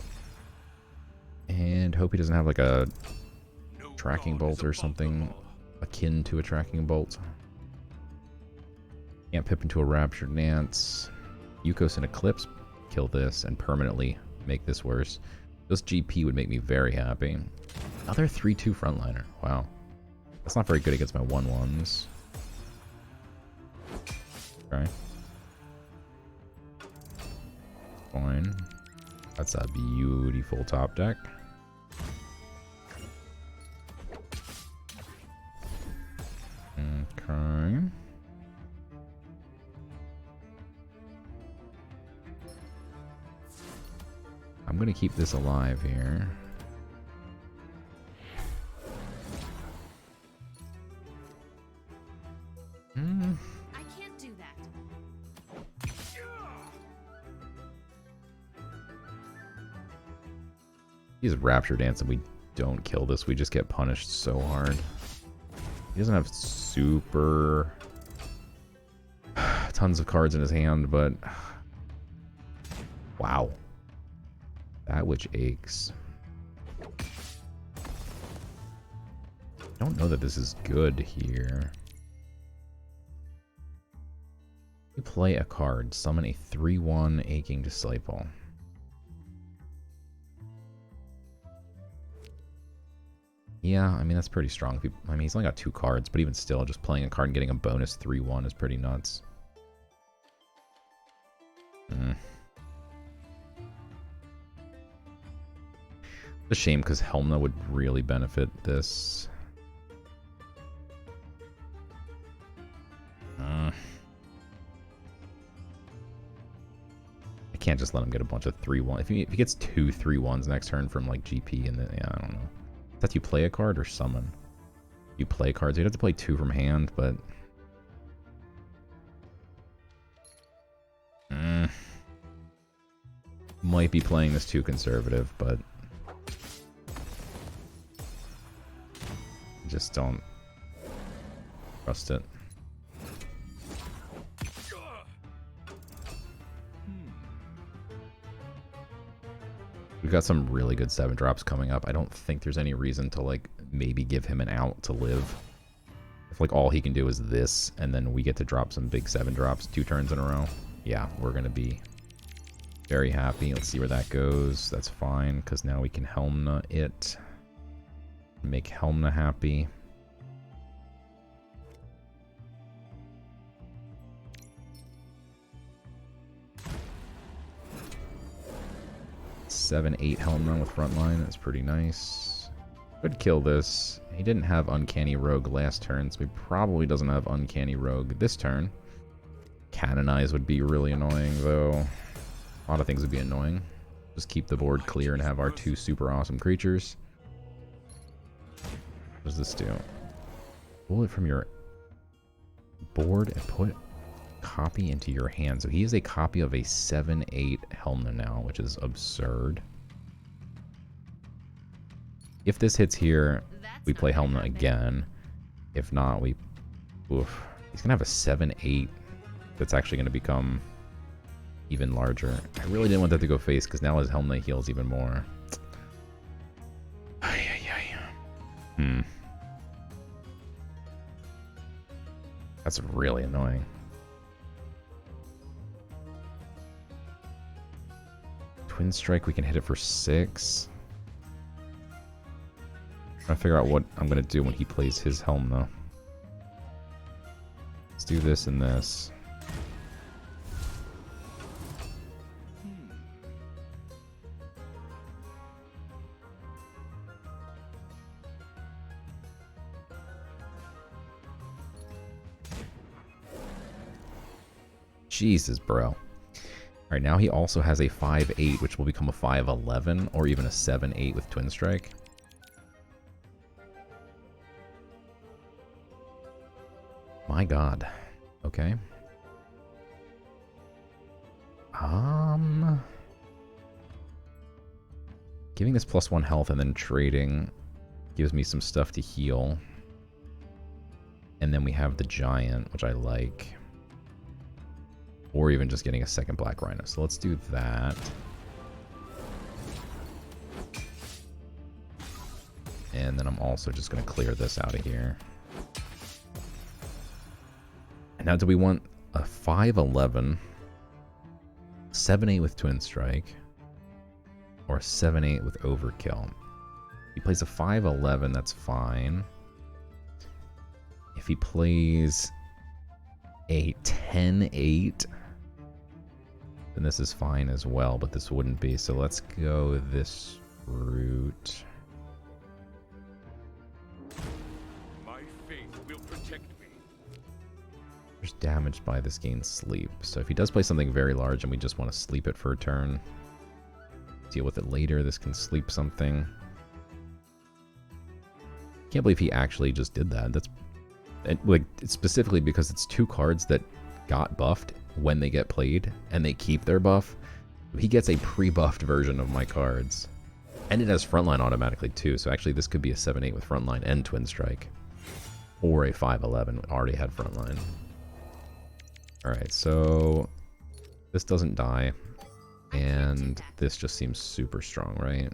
And hope he doesn't have like a tracking bolt or something akin to a tracking bolt. Can't pip into a Raptured Dance. Yukos and Eclipse kill this and permanently make this worse. This GP would make me very happy. Another 3/2 frontliner. Wow. That's not very good against my 1/1s. Okay. Fine. That's a beautiful top deck. Okay. I'm gonna keep this alive here. I can't do that. He's Rapture Dance and we don't kill this. We just get punished so hard. He doesn't have super tons of cards in his hand, but wow. That which aches. I don't know that this is good here. You play a card, summon a 3/1 Aching Disciple. Yeah, I mean, that's pretty strong. I mean, he's only got 2 cards, but even still, just playing a card and getting a bonus 3/1 is pretty nuts. It's a shame because Helmna would really benefit this. I can't just let him get a bunch of 3/1. If he gets 2 3/1s next turn from like GP, and then yeah, I don't know. Is that you play a card or summon? You play cards. You'd have to play 2 from hand, but might be playing this too conservative, but just don't trust it. We've got some really good 7-drops coming up. I don't think there's any reason to like maybe give him an out to live. If like all he can do is this, and then we get to drop some big 7-drops 2 turns in a row. Yeah, we're gonna be very happy. Let's see where that goes. That's fine, because now we can Helmna it. Make Helmna happy. Seven, 8 Helmna with frontline. That's pretty nice. Could kill this. He didn't have Uncanny Rogue last turn, so he probably doesn't have Uncanny Rogue this turn. Canonize would be really annoying, though. A lot of things would be annoying. Just keep the board clear and have our 2 super awesome creatures. What does this do? Pull it from your board and put copy into your hand. So he is a copy of a 7/8 Helmna now, which is absurd. If this hits here, we play Helmna again. If not, we... Oof. He's going to have a 7-8 that's actually going to become even larger. I really didn't want that to go face because now his Helm Knight heals even more. Ay, ay, ay. That's really annoying. Twin Strike, we can hit it for 6. Trying to figure out what I'm going to do when he plays his Helm, though. Let's do this and this. Jesus, bro. Alright, now he also has a 5-8, which will become a 5-11, or even a 7-8 with Twin Strike. My god. Okay. Giving this +1 health and then trading gives me some stuff to heal. And then we have the Giant, which I like. Or even just getting a second Black Rhino. So let's do that. And then I'm also just going to clear this out of here. And now do we want a 5-11, 7-8 with Twin Strike, or a 7-8 with Overkill? If he plays a 5-11, that's fine. If he plays a 10-8, then this is fine as well, but this wouldn't be. So let's go this route. My faith will protect me. There's damaged by this gain sleep. So if he does play something very large and we just want to sleep it for a turn, deal with it later, this can sleep something. Can't believe he actually just did that. That's like specifically because it's 2 cards that got buffed when they get played, and they keep their buff. He gets a pre-buffed version of my cards. And it has Frontline automatically too, so actually this could be a 7-8 with Frontline and Twin Strike. Or a 5-11, already had Frontline. Alright, so this doesn't die. And this just seems super strong, right?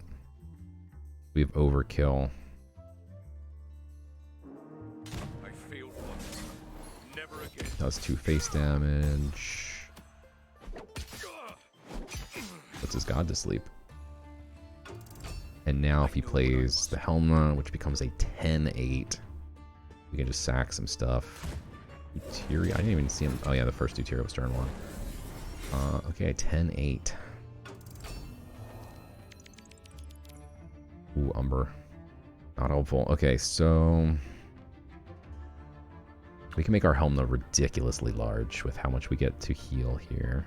We have Overkill. Does 2 face damage. Puts his god to sleep. And now if he plays the Helma, which becomes a 10-8, we can just sack some stuff. Uteria, I didn't even see him. Oh yeah, the first Uteria was turn 1. Okay, 10-8. Ooh, Umber. Not helpful. Okay, so we can make our Helm ridiculously large with how much we get to heal here.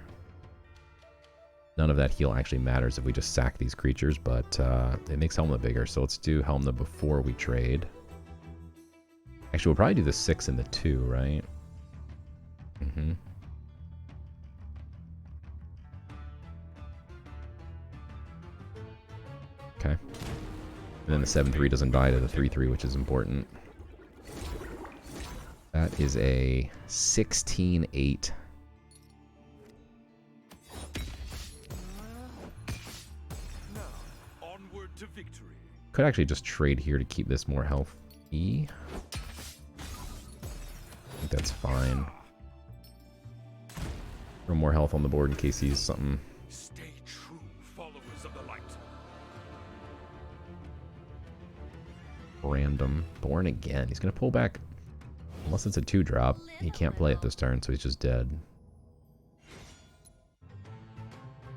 None of that heal actually matters if we just sack these creatures, but it makes Helm bigger. So let's do Helm before we trade. Actually, we'll probably do the 6 and the 2, right? Mm-hmm. Okay. And then the 7-3 doesn't die to the 3-3, which is important. That is a 16-8. Now, onward to victory. Could actually just trade here to keep this more healthy. I think that's fine. Throw more health on the board in case he's something. Stay true, followers of the light. Random. Born again. He's going to pull back. Unless it's a 2-drop, he can't play it this turn, so he's just dead.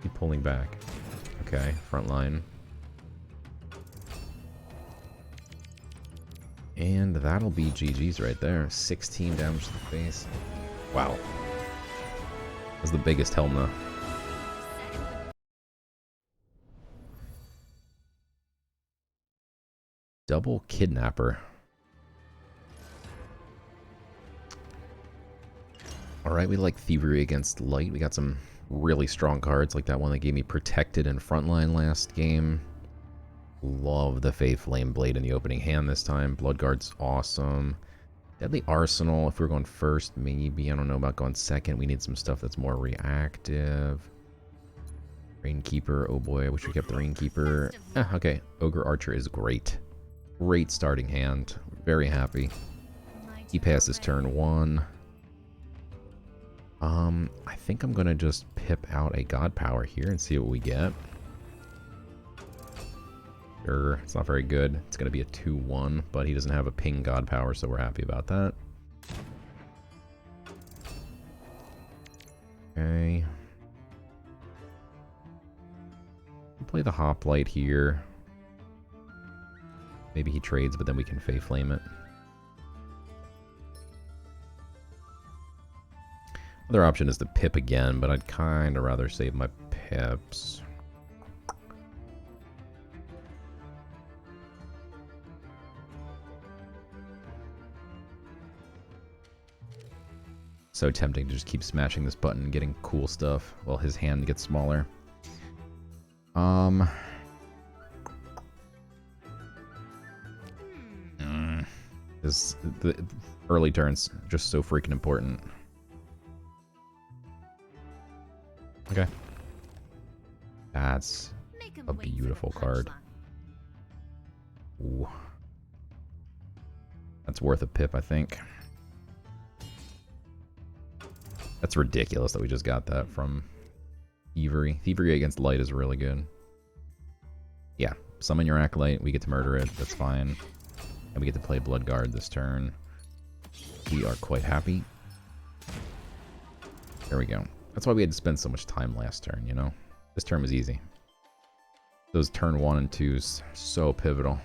Keep pulling back. Okay, front line. And that'll be GG's right there. 16 damage to the face. Wow. That's the biggest Helmna. Double Kidnapper. Alright, we like Thievery against Light. We got some really strong cards, like that one that gave me Protected and Frontline last game. Love the Faith Flame Blade in the opening hand this time. Bloodguard's awesome. Deadly Arsenal, if we're going first, maybe. I don't know about going second. We need some stuff that's more reactive. Rainkeeper, oh boy, I wish we kept the Rainkeeper. Okay, Ogre Archer is great. Great starting hand. Very happy. He passes turn 1. I think I'm gonna just pip out a God Power here and see what we get. Sure, it's not very good. It's gonna be a 2-1, but he doesn't have a ping God Power, so we're happy about that. Okay. Play the Hoplite here. Maybe he trades, but then we can Fey Flame it. Other option is to pip again, but I'd kind of rather save my pips. So tempting to just keep smashing this button and getting cool stuff while his hand gets smaller. The early turns just so freaking important. Okay. That's a beautiful card. Ooh. That's worth a pip, I think. That's ridiculous that we just got that from Thievery. Thievery against Light is really good. Yeah, summon your Acolyte, we get to murder it, that's fine. And we get to play Bloodguard this turn. We are quite happy. There we go. That's why we had to spend so much time last turn, you know? This turn was easy. Those turn 1 and 2s, so pivotal.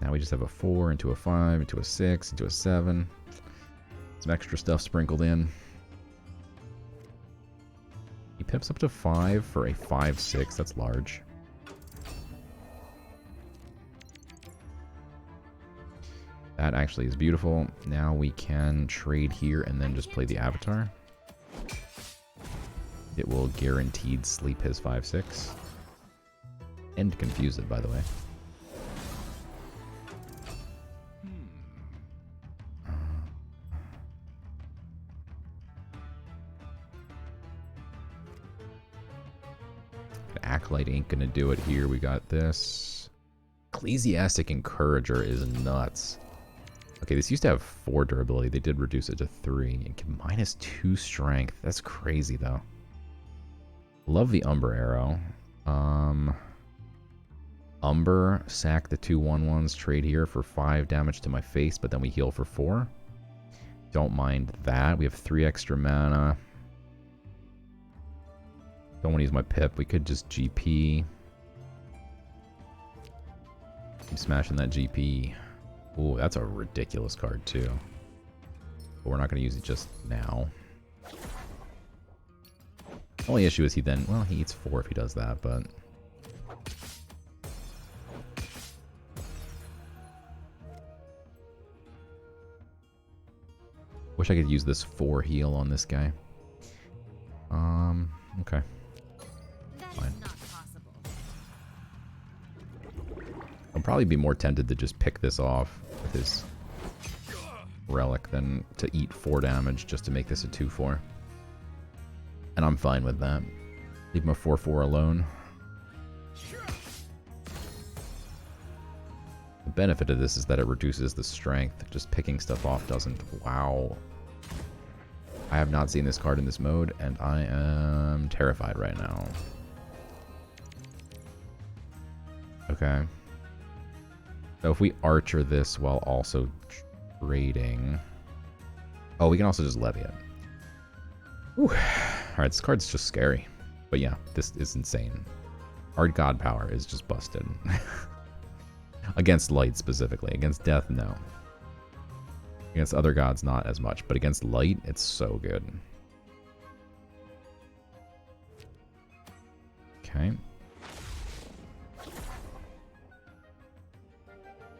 Now we just have a 4 into a 5, into a 6, into a 7. Some extra stuff sprinkled in. He pips up to 5 for a 5/6. That's large. That actually is beautiful. Now we can trade here and then just play the Avatar. It will guaranteed sleep his 5/6. And confuse it, by the way. Acolyte ain't gonna do it here. We got this. Ecclesiastic Encourager is nuts. Okay, this used to have 4 durability. They did reduce it to 3. And -2 strength. That's crazy, though. Love the Umber Arrow. Umber, sack the 2/1/1s, trade here for 5 damage to my face, but then we heal for 4. Don't mind that. We have 3 extra mana. Don't want to use my pip. We could just GP. Keep smashing that GP. Ooh, that's a ridiculous card, too. But we're not going to use it just now. Only issue is he then... Well, he eats 4 if he does that, but... Wish I could use this 4 heal on this guy. Okay. Fine. I'll probably be more tempted to just pick this off with his relic than to eat 4 damage just to make this a 2/4. And I'm fine with that. Leave him a 4/4 alone. The benefit of this is that it reduces the strength. Just picking stuff off doesn't. Wow. I have not seen this card in this mode, and I am terrified right now. Okay. So if we archer this while also trading... Oh, we can also just levy it. Alright, this card's just scary. But yeah, this is insane. Our God Power is just busted. Against Light specifically. Against Death, no. Against other gods, not as much. But against Light, it's so good. Okay.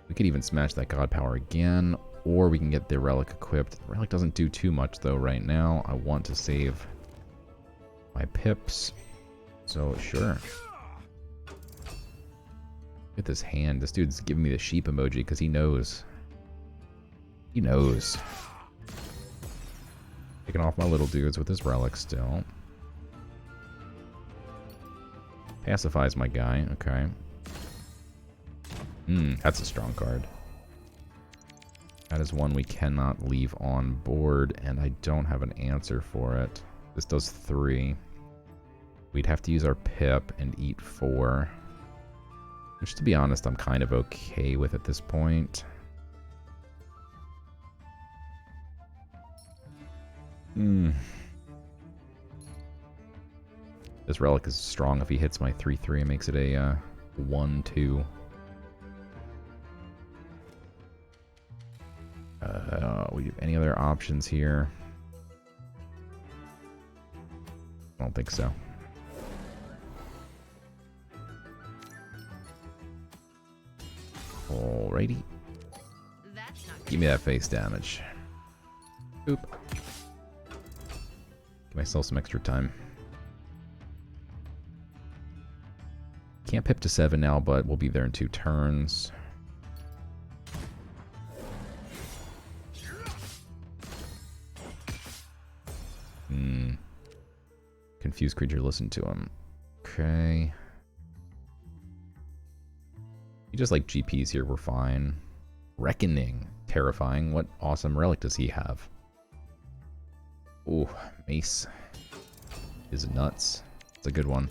We could even smash that God Power again. Or we can get the Relic equipped. The Relic doesn't do too much, though, right now. I want to save my pips. So, sure. Look at this hand. This dude's giving me the sheep emoji because he knows. He knows. Taking off my little dudes with his relic still. Pacifies my guy. Okay. That's a strong card. That is one we cannot leave on board, and I don't have an answer for it. This does 3. We'd have to use our pip and eat 4. Which, to be honest, I'm kind of okay with at this point. This relic is strong. If he hits my 3/3, it makes it a 1/2. We have any other options here? I don't think so. Alrighty. Give me that face damage. Oop. Give myself some extra time. Can't pip to 7 now, but we'll be there in 2 turns. Confused creature, listen to him. Okay. He just like GPs here, we're fine. Reckoning. Terrifying. What awesome relic does he have? Ooh, Mace is nuts. It's a good one.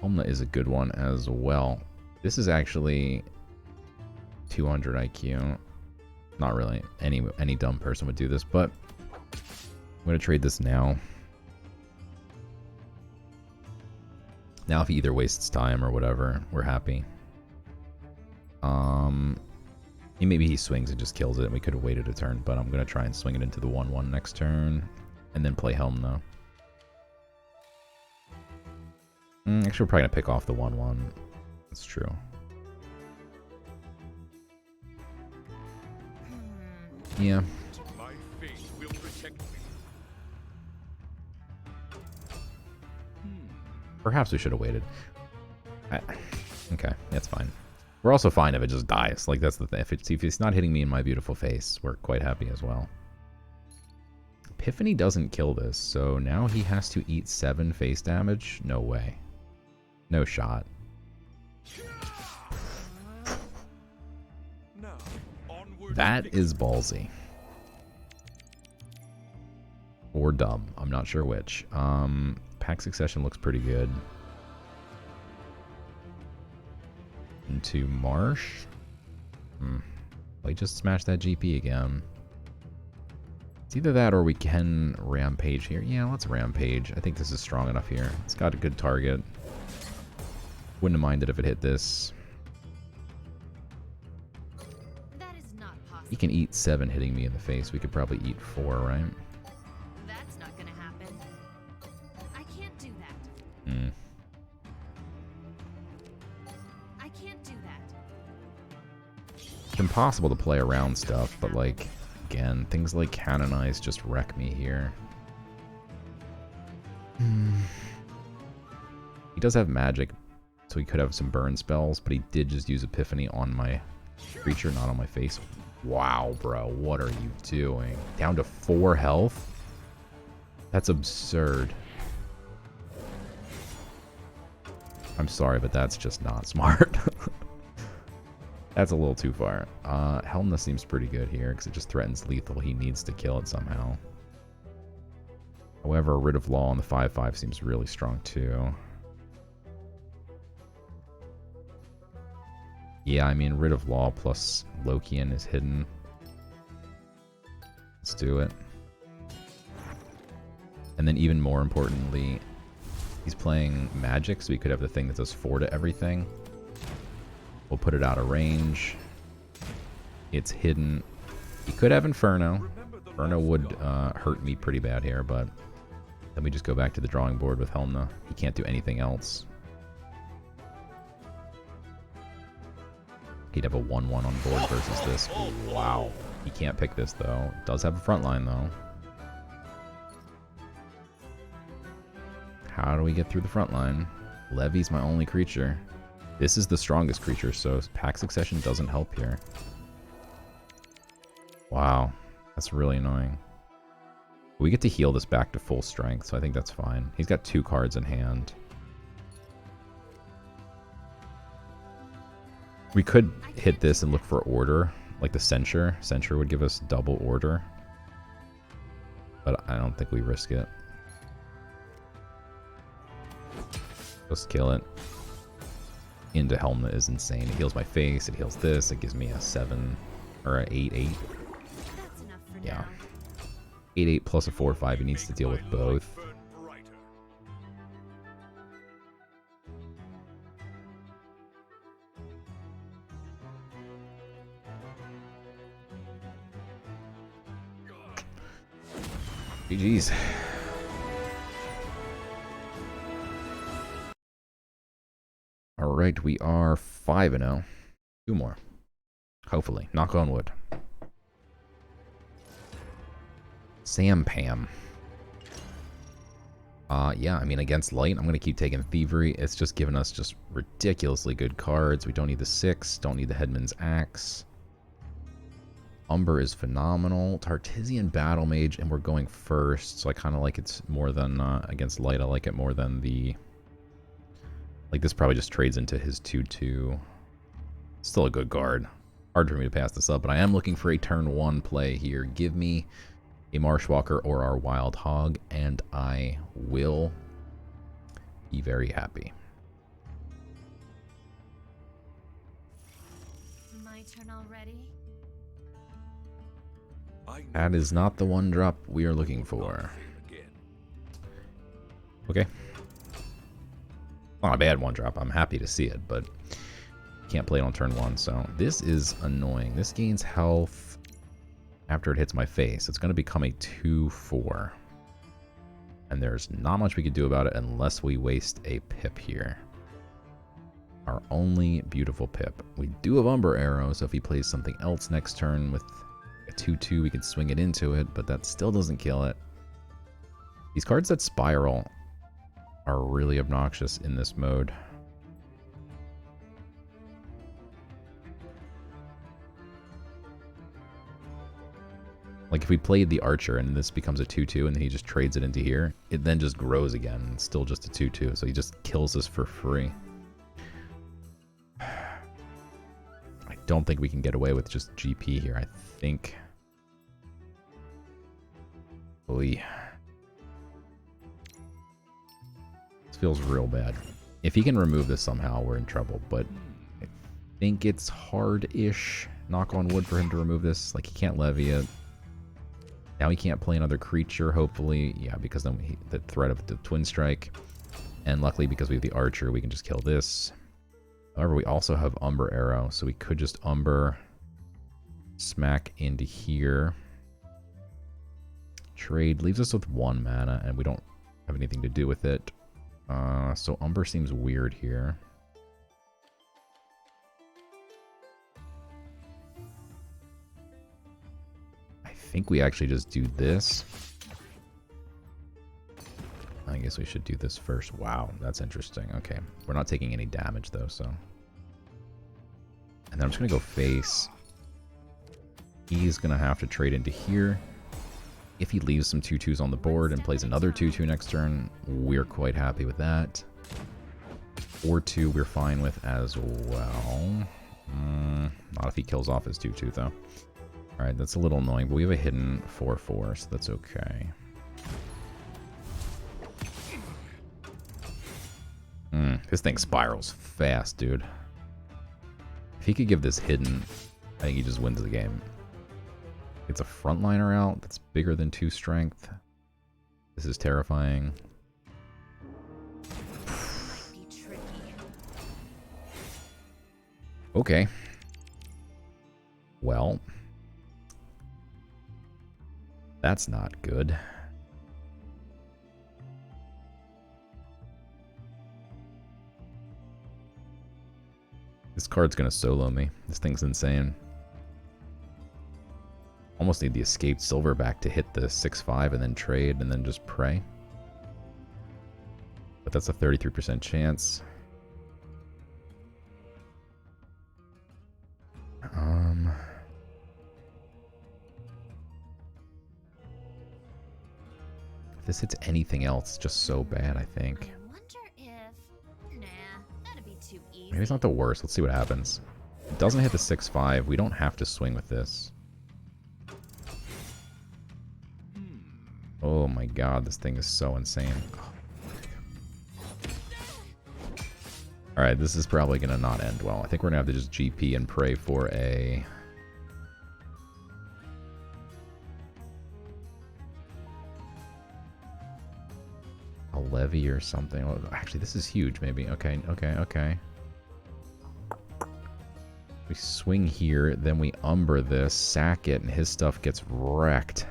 Omna is a good one as well. This is actually 200 IQ. Not really. Any dumb person would do this, but I'm going to trade this now. Now if he either wastes time or whatever, we're happy. Maybe he swings and just kills it, and we could have waited a turn, but I'm going to try and swing it into the 1/1 next turn, and then play Helm, though. Actually, we're probably going to pick off the 1/1. That's true. Yeah. My fate will protect me. Perhaps we should have waited. Okay, that's fine. We're also fine if it just dies. Like, that's the thing. If it's not hitting me in my beautiful face, we're quite happy as well. Epiphany doesn't kill this, so now he has to eat 7 face damage? No way. No shot. Now, onward That is ballsy. Or dumb. I'm not sure which. Pack Succession looks pretty good. Into Marsh. We just smashed that GP again. It's either that or we can Rampage here. Yeah, let's Rampage. I think this is strong enough here. It's got a good target. Wouldn't have minded if it hit this. That is not possible. He can eat 7 hitting me in the face. We could probably eat 4, right? That's not gonna happen. I can't do that. I can't do that. It's impossible to play around stuff, but like, again, things like Canonize just wreck me here. He does have magic, so he could have some burn spells, but he did just use Epiphany on my creature, not on my face. Wow, bro, what are you doing? Down to 4 health? That's absurd. I'm sorry, but that's just not smart. That's a little too far. Helmna seems pretty good here, because it just threatens lethal. He needs to kill it somehow. However, Writ of Law on the 5/5 seems really strong too. Yeah, I mean, Writ of Law plus Lokian is hidden. Let's do it. And then even more importantly, he's playing magic, so he could have the thing that does 4 to everything. We'll put it out of range. It's hidden. He could have Inferno. Inferno would hurt me pretty bad here, but then we just go back to the drawing board with Helmna. He can't do anything else. He'd have a 1/1 on board versus this. Wow. He can't pick this, though. Does have a front line, though. How do we get through the front line? Levy's my only creature. This is the strongest creature, so pack succession doesn't help here. Wow, that's really annoying. We get to heal this back to full strength, so I think that's fine. He's got 2 cards in hand. We could hit this and look for order, like the Censure. Censure would give us double order. But I don't think we risk it. Let's kill it. Into Helmet is insane. It heals my face, it heals this, it gives me a 7 or a 8/8. That's enough for Yeah. now. 8/8 plus a 4/5. He needs to deal with both. GG's. Alright, we are 5-0. 2 more. Hopefully. Knock on wood. Sam Pam. Yeah, I mean, against light, I'm going to keep taking Thievery. It's just giving us just ridiculously good cards. We don't need the 6, don't need the Headman's Axe. Umber is phenomenal. Tartessian Battle Mage, and we're going first, so I kind of like it more than, against light, I like it more than the... Like, this probably just trades into his 2/2. Still a good card. Hard for me to pass this up, but I am looking for a turn 1 play here. Give me a Marshwalker or our Wild Hog, and I will be very happy. My turn already? That is not the 1-drop we are looking for. Okay. Not a bad 1-drop. I'm happy to see it, but can't play it on turn 1, so this is annoying. This gains health after it hits my face. It's going to become a 2/4. And there's not much we could do about it unless we waste a pip here. Our only beautiful pip. We do have Umber Arrow, so if he plays something else next turn with a 2/2, we can swing it into it, but that still doesn't kill it. These cards that spiral are really obnoxious in this mode. Like if we played the Archer and this becomes a 2/2 and then he just trades it into here, it then just grows again. It's still just a 2/2, so he just kills us for free. I don't think we can get away with just GP here. I think... Oy. This feels real bad. If he can remove this somehow, we're in trouble, but I think it's hard-ish, knock on wood, for him to remove this. Like, he can't levy it. Now he can't play another creature, hopefully. Yeah, because then the threat of the Twin Strike. And luckily, because we have the Archer, we can just kill this. However, we also have Umber Arrow, so we could just Umber, smack into here. Trade leaves us with 1 mana, and we don't have anything to do with it. So Umber seems weird here. I think we actually just do this. I guess we should do this first. Wow, that's interesting. Okay, we're not taking any damage though, so. And then I'm just gonna go face. He's gonna have to trade into here. If he leaves some 2/2s on the board and plays another 2/2 next turn, we're quite happy with that. 4/2 we're fine with as well. Not if he kills off his 2/2 though. Alright, that's a little annoying, but we have a hidden 4/4, so that's okay. This thing spirals fast, dude. If he could give this hidden, I think he just wins the game. It's a frontliner out that's bigger than 2 strength. This is terrifying. Might be tricky. Okay. Well, that's not good. This card's gonna solo me. This thing's insane. Almost need the escaped Silverback to hit the 6/5 and then trade and then just pray. But that's a 33% chance. this hits anything else, it's just so bad, I think. I wonder if... Nah, that'd be too easy. Maybe it's not the worst. Let's see what happens. It doesn't hit the 6-5. We don't have to swing with this. Oh my god, this thing is so insane. Alright, this is probably going to not end well. I think we're going to have to just GP and pray for a... levy or something. Well, actually, this is huge, maybe. Okay, okay, okay. We swing here, then we umber this, sack it, and his stuff gets wrecked.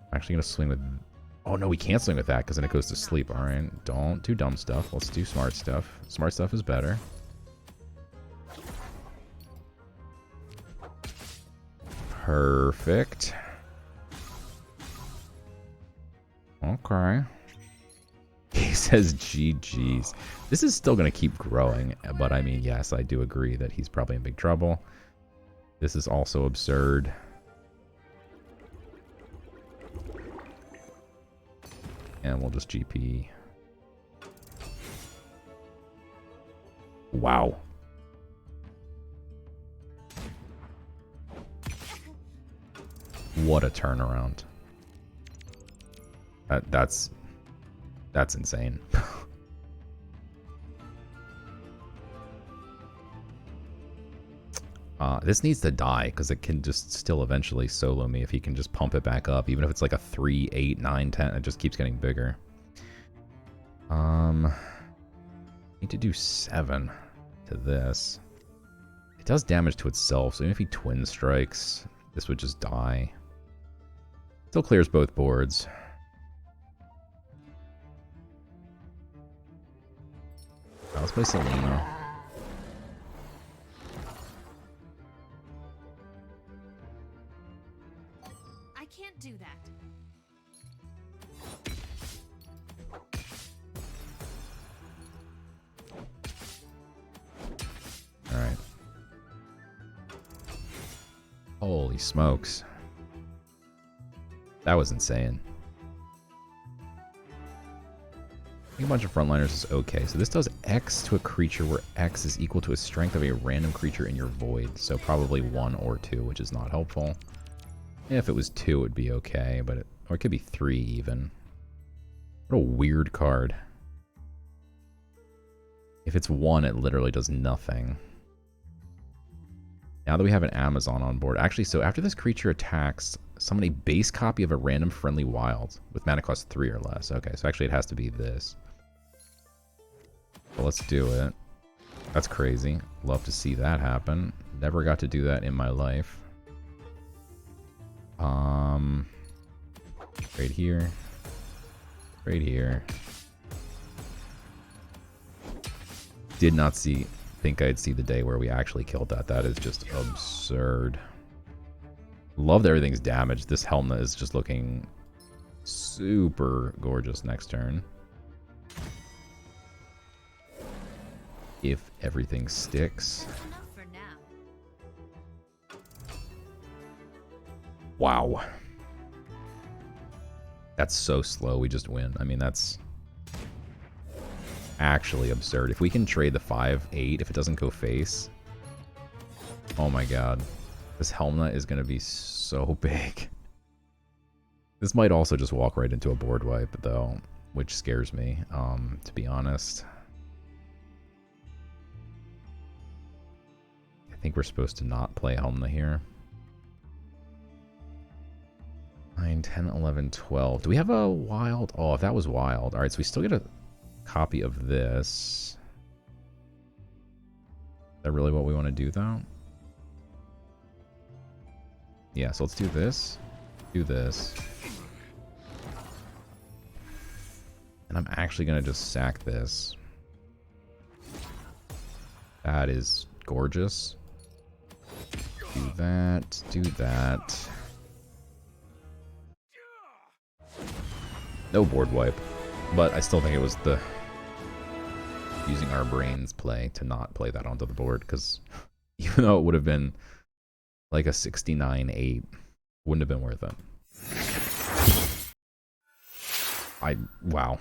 I'm actually going to swing with... Oh, no, we can't swing with that, because then it goes to sleep. Alright, don't do dumb stuff. Let's do smart stuff. Smart stuff is better. Perfect. Okay. He says GG's. This is still going to keep growing, but I mean, yes, I do agree that he's probably in big trouble. This is also absurd. And we'll just GP. Wow. What a turnaround. That's insane. This needs to die, because it can just still eventually solo me if he can just pump it back up. Even if it's like a 3, 8, 9, 10, it just keeps getting bigger. Need to do 7 to this. It does damage to itself, so even if he twin strikes, this would just die. Still clears both boards. Let's play Selena. I can't do that. Alright. Holy smokes. That was insane. I think a bunch of frontliners is okay. So this does X to a creature where X is equal to a strength of a random creature in your void. So probably 1 or 2, which is not helpful. If it was 2, it would be okay, but or it could be 3 even. What a weird card. If it's 1, it literally does nothing. Now that we have an Amazon on board. Actually, so after this creature attacks, summon a base copy of a random friendly wild with mana cost 3 or less. Okay, so actually it has to be this. Well, let's do it. That's crazy. Love to see that happen. Never got to do that in my life. Right here. Right here. Did not think I'd see the day where we actually killed that. That is just absurd. Love that everything's damaged. This Helmna is just looking super gorgeous next turn. If everything sticks. That's enough for now. Wow. That's so slow, we just win. I mean, that's actually absurd. If we can trade the 5-8, if it doesn't go face. Oh my god. This Helmna is going to be so big. This might also just walk right into a board wipe, though, which scares me, to be honest. I think we're supposed to not play Helmna here. 9, 10, 11, 12. Do we have a wild? Oh, if that was wild. Alright, so we still get a copy of this. Is that really what we want to do, though? Yeah, so let's do this. Do this. And I'm actually going to just sack this. That is gorgeous. Do that. Do that. No board wipe. But I still think it was the using our brains play to not play that onto the board, because even though it would have been like a 69-8, Wouldn't have been worth it. Wow.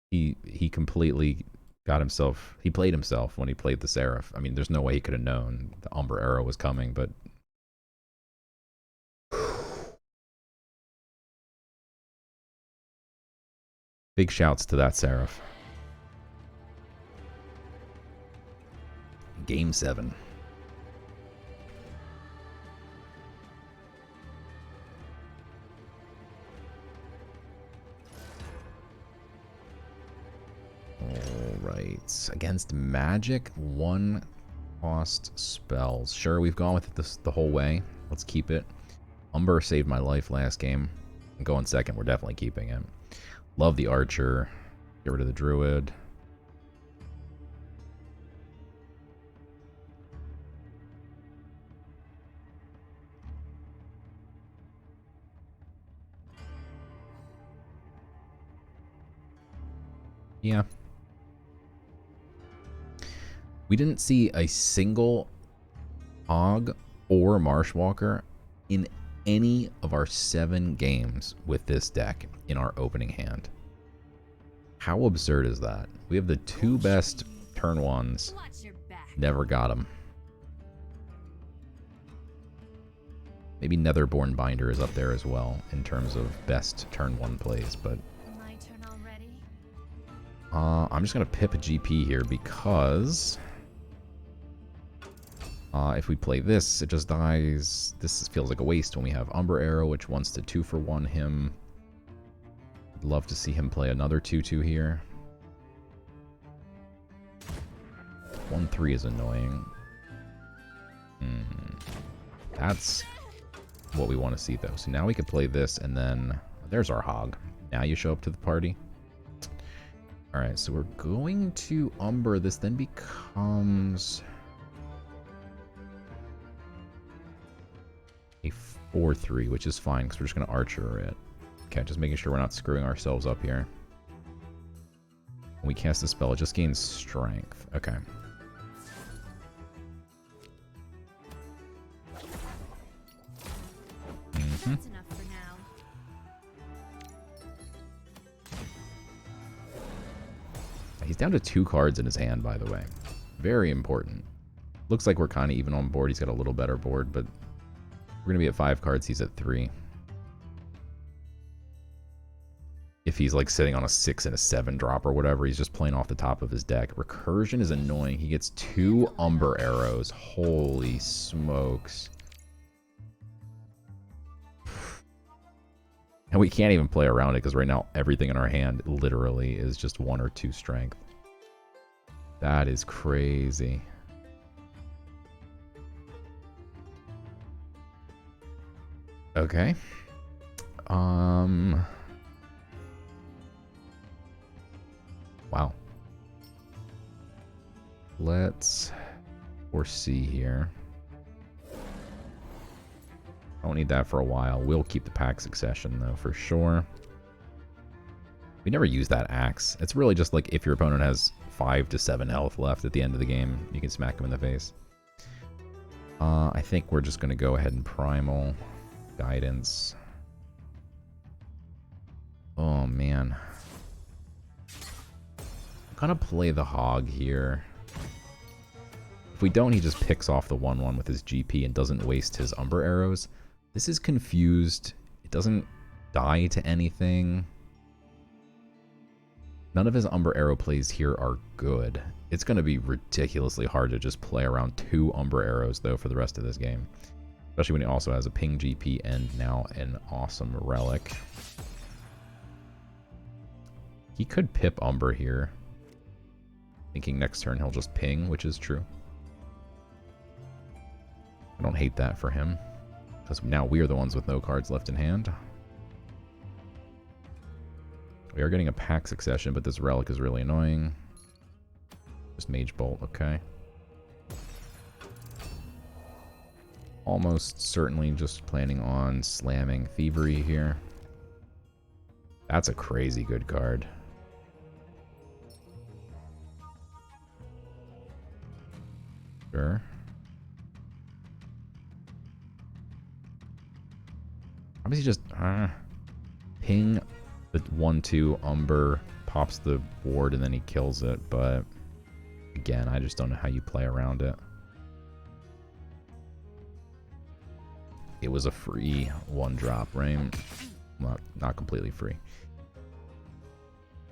He completely got himself, he played himself when he played the Seraph. I mean, there's no way he could have known the Umber Arrow was coming, but big shouts to that Seraph. Game 7. Alright. Against magic, 1 cost spells. Sure, we've gone with this the whole way. Let's keep it. Umber saved my life last game. And going second, we're definitely keeping it. Love the archer. Get rid of the druid. Yeah. We didn't see a single hog or marshwalker in any of our 7 games with this deck in our opening hand. How absurd is that? We have the 2 best turn 1s. Watch your back. Never got them. Maybe Netherborn Binder is up there as well in terms of best turn 1 plays, but My turn already? I'm just going to pip a GP here because if we play this, it just dies. This feels like a waste when we have Umber Arrow, which wants to 2-for-1 him. I'd love to see him play another 2-2 here. 1-3 is annoying. That's what we want to see, though. So now we could play this, and then there's our hog. Now you show up to the party. Alright, so we're going to Umber. This then becomes a 4-3, which is fine, because we're just going to Archer it. Okay, just making sure we're not screwing ourselves up here. When we cast the spell, it just gains strength. Okay. That's enough for now. He's down to 2 cards in his hand, by the way. Very important. Looks like we're kind of even on board. He's got a little better board, but we're going to be at 5 cards. He's at 3. If he's like sitting on a 6 and a 7 drop or whatever, he's just playing off the top of his deck. Recursion is annoying. He gets 2 Umber Arrows. Holy smokes. And we can't even play around it because right now everything in our hand literally is just 1 or 2 strength. That is crazy. Okay. Wow. Let's foresee here. I don't need that for a while. We'll keep the pack succession, though, for sure. We never use that axe. It's really just like if your opponent has 5 to 7 health left at the end of the game, you can smack him in the face. I think we're just going to go ahead and Primal. Guidance. Oh, man. I'm going to play the Hog here. If we don't, he just picks off the 1-1 with his GP and doesn't waste his Umber Arrows. This is confused. It doesn't die to anything. None of his Umber Arrow plays here are good. It's going to be ridiculously hard to just play around 2 Umber Arrows, though, for the rest of this game. Especially when he also has a ping GP and now an awesome relic. He could pip Umber here. Thinking next turn he'll just ping, which is true. I don't hate that for him. Because now we are the ones with no cards left in hand. We are getting a pack succession, but this relic is really annoying. Just Mage Bolt, okay. Almost certainly just planning on slamming Thievery here. That's a crazy good card. Sure. does he just ping the 1/2 Umber, pops the ward, and then he kills it? But again, I just don't know how you play around it. It was a free 1-drop, right? Not completely free.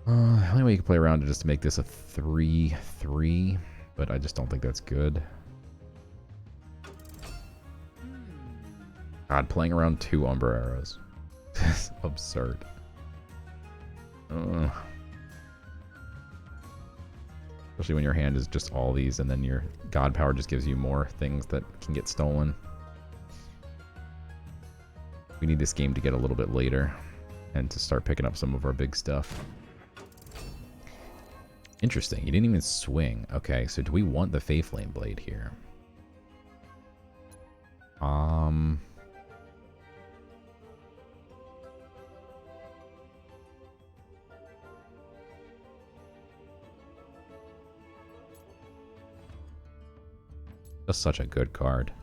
The only way you can play around it is to make this a 3/3, but I just don't think that's good. God, playing around 2 Umber arrows. It's absurd. Especially when your hand is just all these, and then your God Power just gives you more things that can get stolen. We need this game to get a little bit later and to start picking up some of our big stuff. Interesting. You didn't even swing. Okay, so do we want the Fae Flame Blade here? Just such a good card.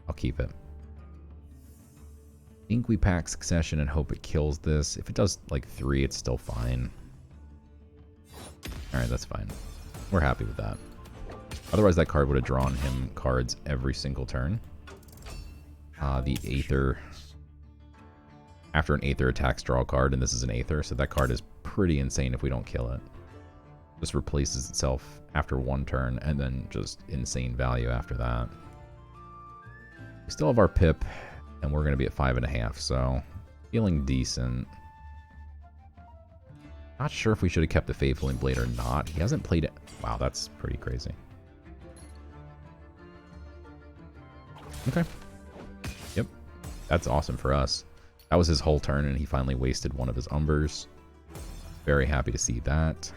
I'll keep it. I think we pack Succession and hope it kills this. If it does like 3, it's still fine. Alright, that's fine. We're happy with that. Otherwise, that card would have drawn him cards every single turn. The Aether... After an Aether attacks, draw a card, and this is an Aether, so that card is pretty insane if we don't kill it. Just replaces itself after 1 turn, and then just insane value after that. We still have our Pip, and we're going to be at 5.5, so feeling decent. Not sure if we should have kept the Fae Flame Blade or not. He hasn't played it. Wow, that's pretty crazy. Okay. Yep. That's awesome for us. That was his whole turn, and he finally wasted one of his Umbers. Very happy to see that.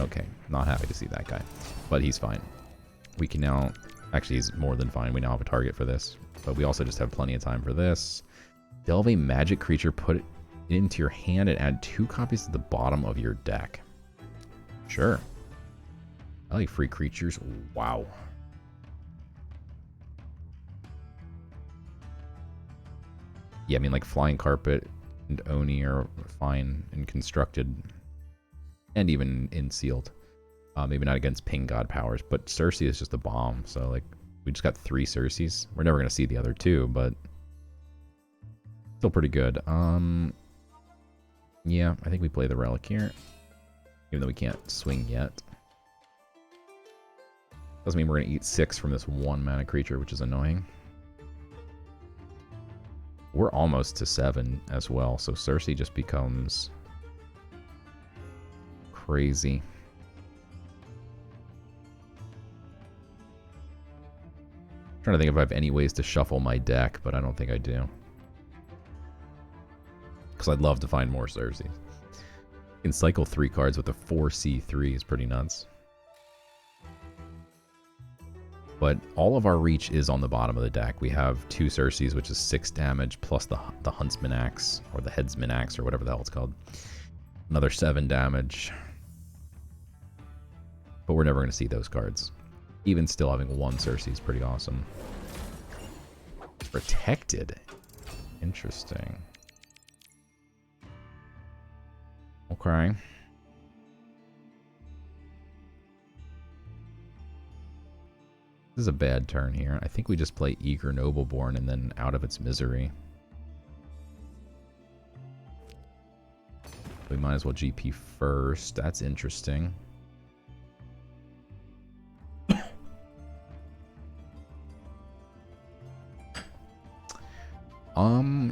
Okay, not happy to see that guy. But he's fine. We can now... Actually, he's more than fine. We now have a target for this. But we also just have plenty of time for this. Delve a magic creature, put it into your hand, and add 2 copies to the bottom of your deck. Sure. I like free creatures. Wow. Yeah, I mean, like Flying Carpet and Oni are fine and constructed. And even in sealed. Maybe not against ping God powers, but Cersei is just a bomb. So, like, we just got 3 Cerseis. We're never going to see the other 2, but still pretty good. Yeah, I think we play the Relic here. Even though we can't swing yet. Doesn't mean we're going to eat 6 from this 1 mana creature, which is annoying. We're almost to 7 as well, so Cersei just becomes crazy. Trying to think if I have any ways to shuffle my deck, but I don't think I do. Because I'd love to find more Cersei. You can cycle 3 cards with a 4C3 is pretty nuts. But all of our reach is on the bottom of the deck. We have 2 Cerseis, which is 6 damage, plus the Huntsman Axe, or the Headsman Axe, or whatever the hell it's called. Another 7 damage. But we're never going to see those cards. Even still, having 1 Cersei is pretty awesome. Protected. Interesting. Okay. This is a bad turn here. I think we just play Eager Nobleborn and then Out of Its Misery. We might as well GP first. That's interesting.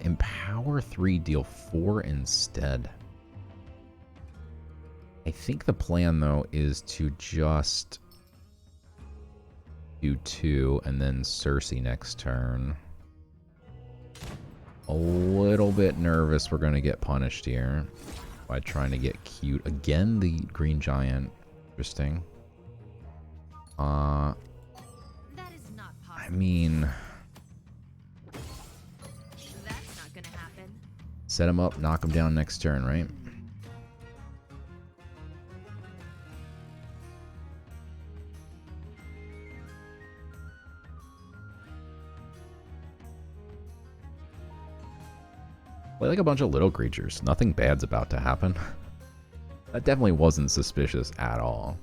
Empower 3, deal 4 instead. I think the plan, though, is to just do 2 and then Cersei next turn. A little bit nervous we're going to get punished here by trying to get cute. Again, the Green Giant. Interesting. That is not possible. I mean... That's not gonna happen. Set him up, knock him down next turn, right? Play like a bunch of little creatures. Nothing bad's about to happen. That definitely wasn't suspicious at all.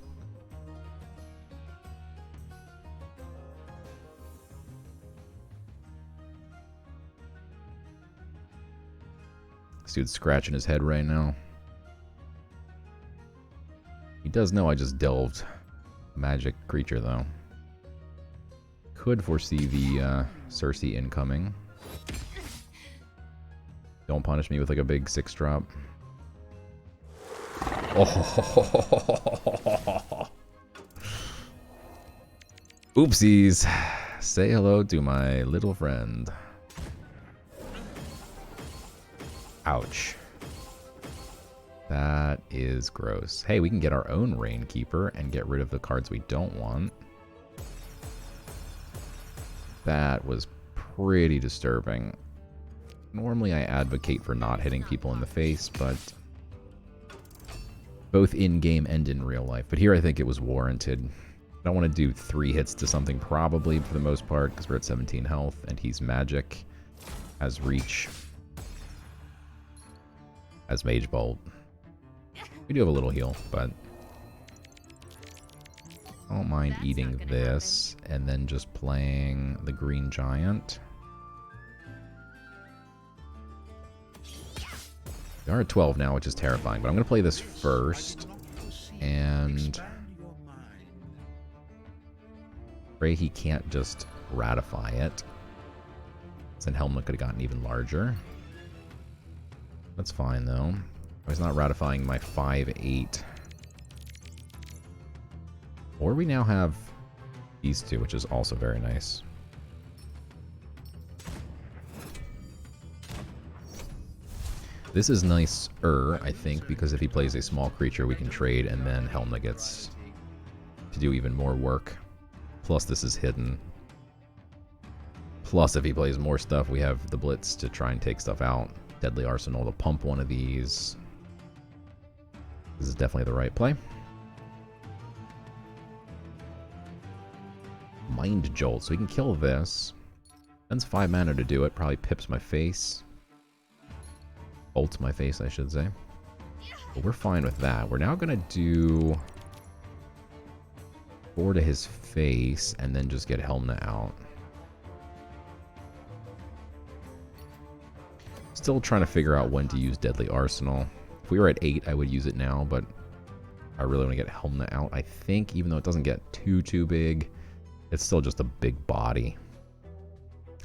This dude's scratching his head right now. He does know I just delved a magic creature, though. Could foresee the Cersei incoming. Don't punish me with like a big 6-drop. Oh. Oopsies. Say hello to my little friend. Ouch. That is gross. Hey, we can get our own Rainkeeper and get rid of the cards we don't want. That was pretty disturbing. Normally I advocate for not hitting people in the face, but both in-game and in real life. But here I think it was warranted. I don't want to do 3 hits to something probably for the most part, because we're at 17 health, and he's magic, has reach, has Mage Bolt. We do have a little heal, but I don't mind eating this and then just playing the Green Giant. We are at 12 now, which is terrifying, but I'm going to play this first and pray he can't just ratify it. Then Helmut could have gotten even larger. That's fine, though. He's not ratifying my 5/8. Or we now have these two, which is also very nice. This is nicer, I think, because if he plays a small creature, we can trade, and then Helmut gets to do even more work. Plus, this is hidden. Plus, if he plays more stuff, we have the Blitz to try and take stuff out. Deadly Arsenal to pump one of these. This is definitely the right play. Mind Jolt, so we can kill this. Spends 5 mana to do it, probably pips my face. Bolts my face, I should say. But we're fine with that. We're now going to do 4 to his face, and then just get Helmut out. Still trying to figure out when to use Deadly Arsenal. If we were at 8, I would use it now, but I really want to get Helmut out. I think, even though it doesn't get too big, it's still just a big body.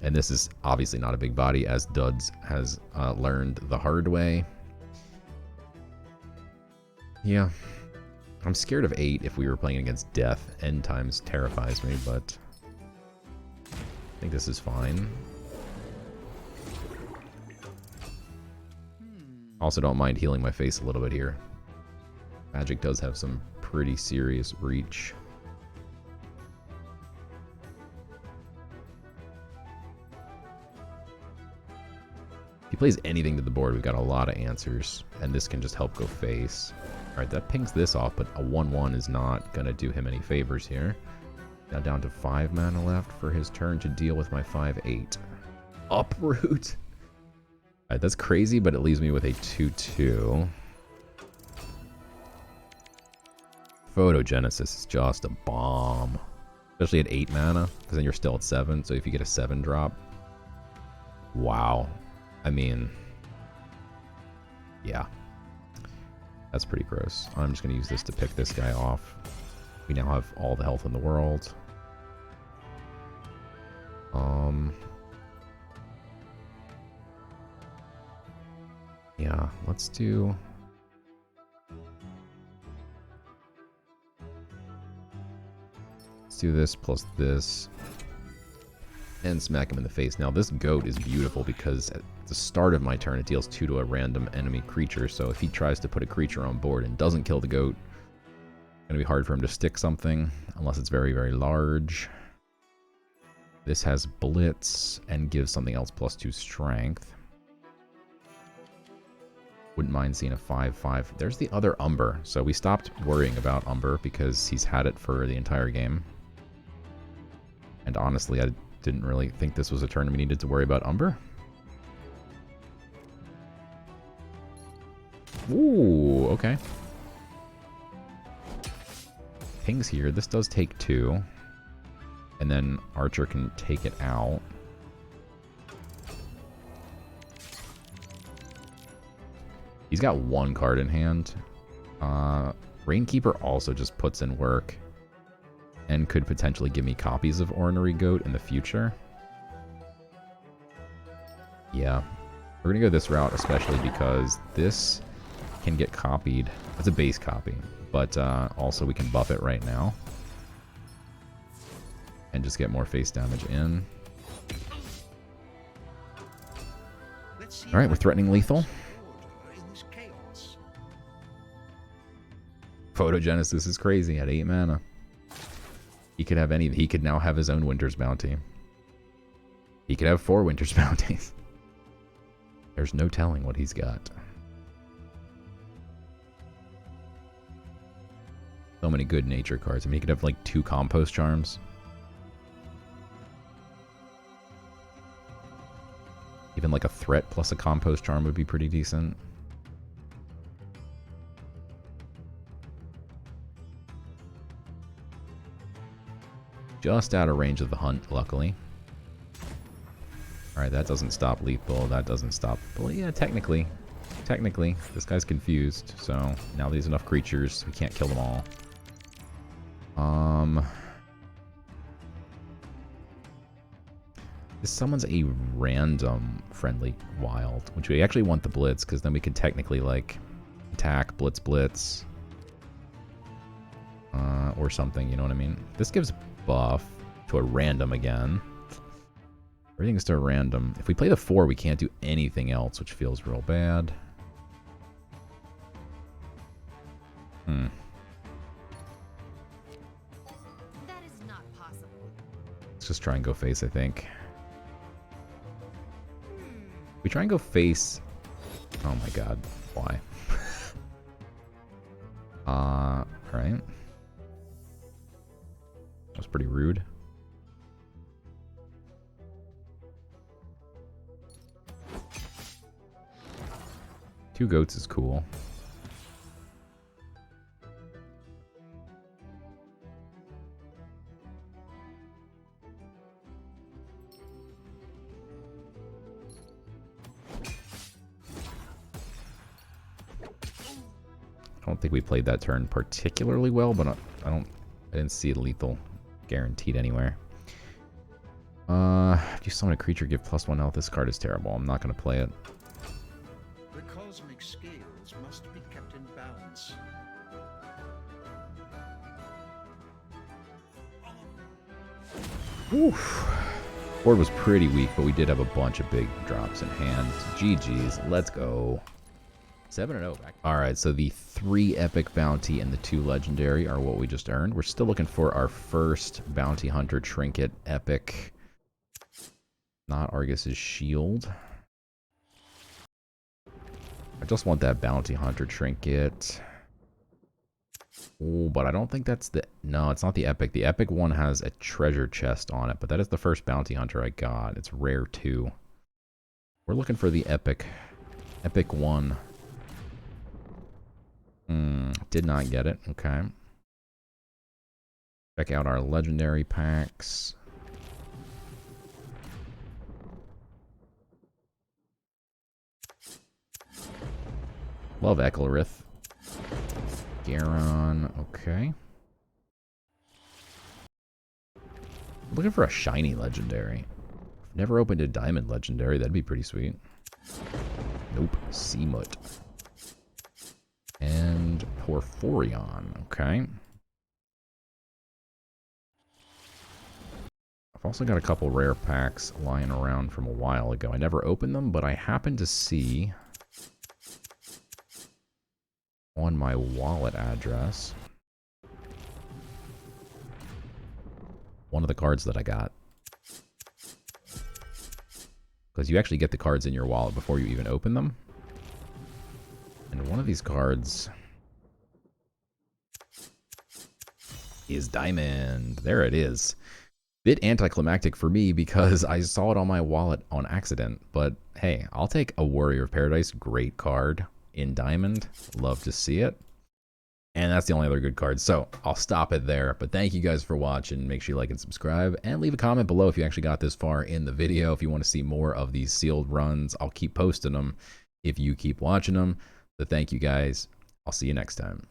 And this is obviously not a big body, as Duds has learned the hard way. Yeah. I'm scared of 8 if we were playing against Death. End times terrifies me, but I think this is fine. Also don't mind healing my face a little bit here. Magic does have some pretty serious reach. If he plays anything to the board, we've got a lot of answers, and this can just help go face. Alright, that pings this off, but a 1/1 is not going to do him any favors here. Now down to 5 mana left for his turn to deal with my 5/8. Uproot! Alright, that's crazy, but it leaves me with a 2/2. Photogenesis is just a bomb. Especially at 8 mana, because then you're still at 7, so if you get a 7-drop... Wow. I mean... Yeah. That's pretty gross. I'm just going to use this to pick this guy off. We now have all the health in the world. Yeah, let's do... Let's do this plus this. And smack him in the face. Now, this goat is beautiful because at the start of my turn, it deals 2 to a random enemy creature. So if he tries to put a creature on board and doesn't kill the goat, it's going to be hard for him to stick something unless it's very, very large. This has Blitz and gives something else +2 strength. Wouldn't mind seeing a 5/5. There's the other Umber. So we stopped worrying about Umber because he's had it for the entire game. And honestly, I didn't really think this was a turn we needed to worry about Umber. Ooh, okay. Ping's here. This does take 2. And then Archer can take it out. He's got 1 card in hand. Rainkeeper also just puts in work. And could potentially give me copies of Ornery Goat in the future. Yeah. We're going to go this route, especially because this can get copied. It's a base copy. But also we can buff it right now. And just get more face damage in. Alright, we're threatening lethal. Photogenesis is crazy at 8 mana. He could have any. He could now have his own Winter's Bounty. He could have 4 Winter's Bounties. There's no telling what he's got. So many good nature cards. I mean, he could have like 2 Compost Charms. Even like a threat plus a Compost Charm would be pretty decent. Just out of range of the hunt, luckily. Alright, that doesn't stop lethal. That doesn't stop... Well, yeah, technically. Technically. This guy's confused. So, now there's enough creatures. We can't kill them all. This summons a random friendly wild, which we actually want the blitz, because then we can technically, like, attack, blitz, or something, you know what I mean? This gives buff to a random again. Everything is to a random. If we play the 4, we can't do anything else, which feels real bad. That is not possible. Let's just try and go face, I think. We try and go face. Oh my god, why? Alright. That was pretty rude. Two goats is cool. I don't think we played that turn particularly well, but I didn't see lethal guaranteed anywhere. If you summon a creature, give +1 health. This card is terrible. I'm not going to play it. The cosmic scales must be kept in balance. Oof. Board was pretty weak, but we did have a bunch of big drops in hand. GG's. Let's go. 7-0. Alright, so the 3 epic bounty and the 2 legendary are what we just earned. We're still looking for our first bounty hunter trinket epic. Not Argus's shield. I just want that bounty hunter trinket. Oh, but I don't think that's the... No, it's not the epic. The epic one has a treasure chest on it, but that is the first bounty hunter I got. It's rare too. We're looking for the epic. Epic one. Did not get it. Okay. Check out our legendary packs. Love Ekelrith. Garon. Okay. Looking for a shiny legendary. Never opened a diamond legendary. That'd be pretty sweet. Nope. Seamut. And Porphyrion. Okay. I've also got a couple rare packs lying around from a while ago. I never opened them, but I happened to see on my wallet address one of the cards that I got. Because you actually get the cards in your wallet before you even open them. And one of these cards is Diamond. There it is. Bit anticlimactic for me because I saw it on my wallet on accident. But hey, I'll take a Warrior of Paradise. Great card. in Diamond. Love to see it. And that's the only other good card. So I'll stop it there. But thank you guys for watching. Make sure you like and subscribe. And leave a comment below if you actually got this far in the video. If you want to see more of these sealed runs, I'll keep posting them if you keep watching them. So thank you guys. I'll see you next time.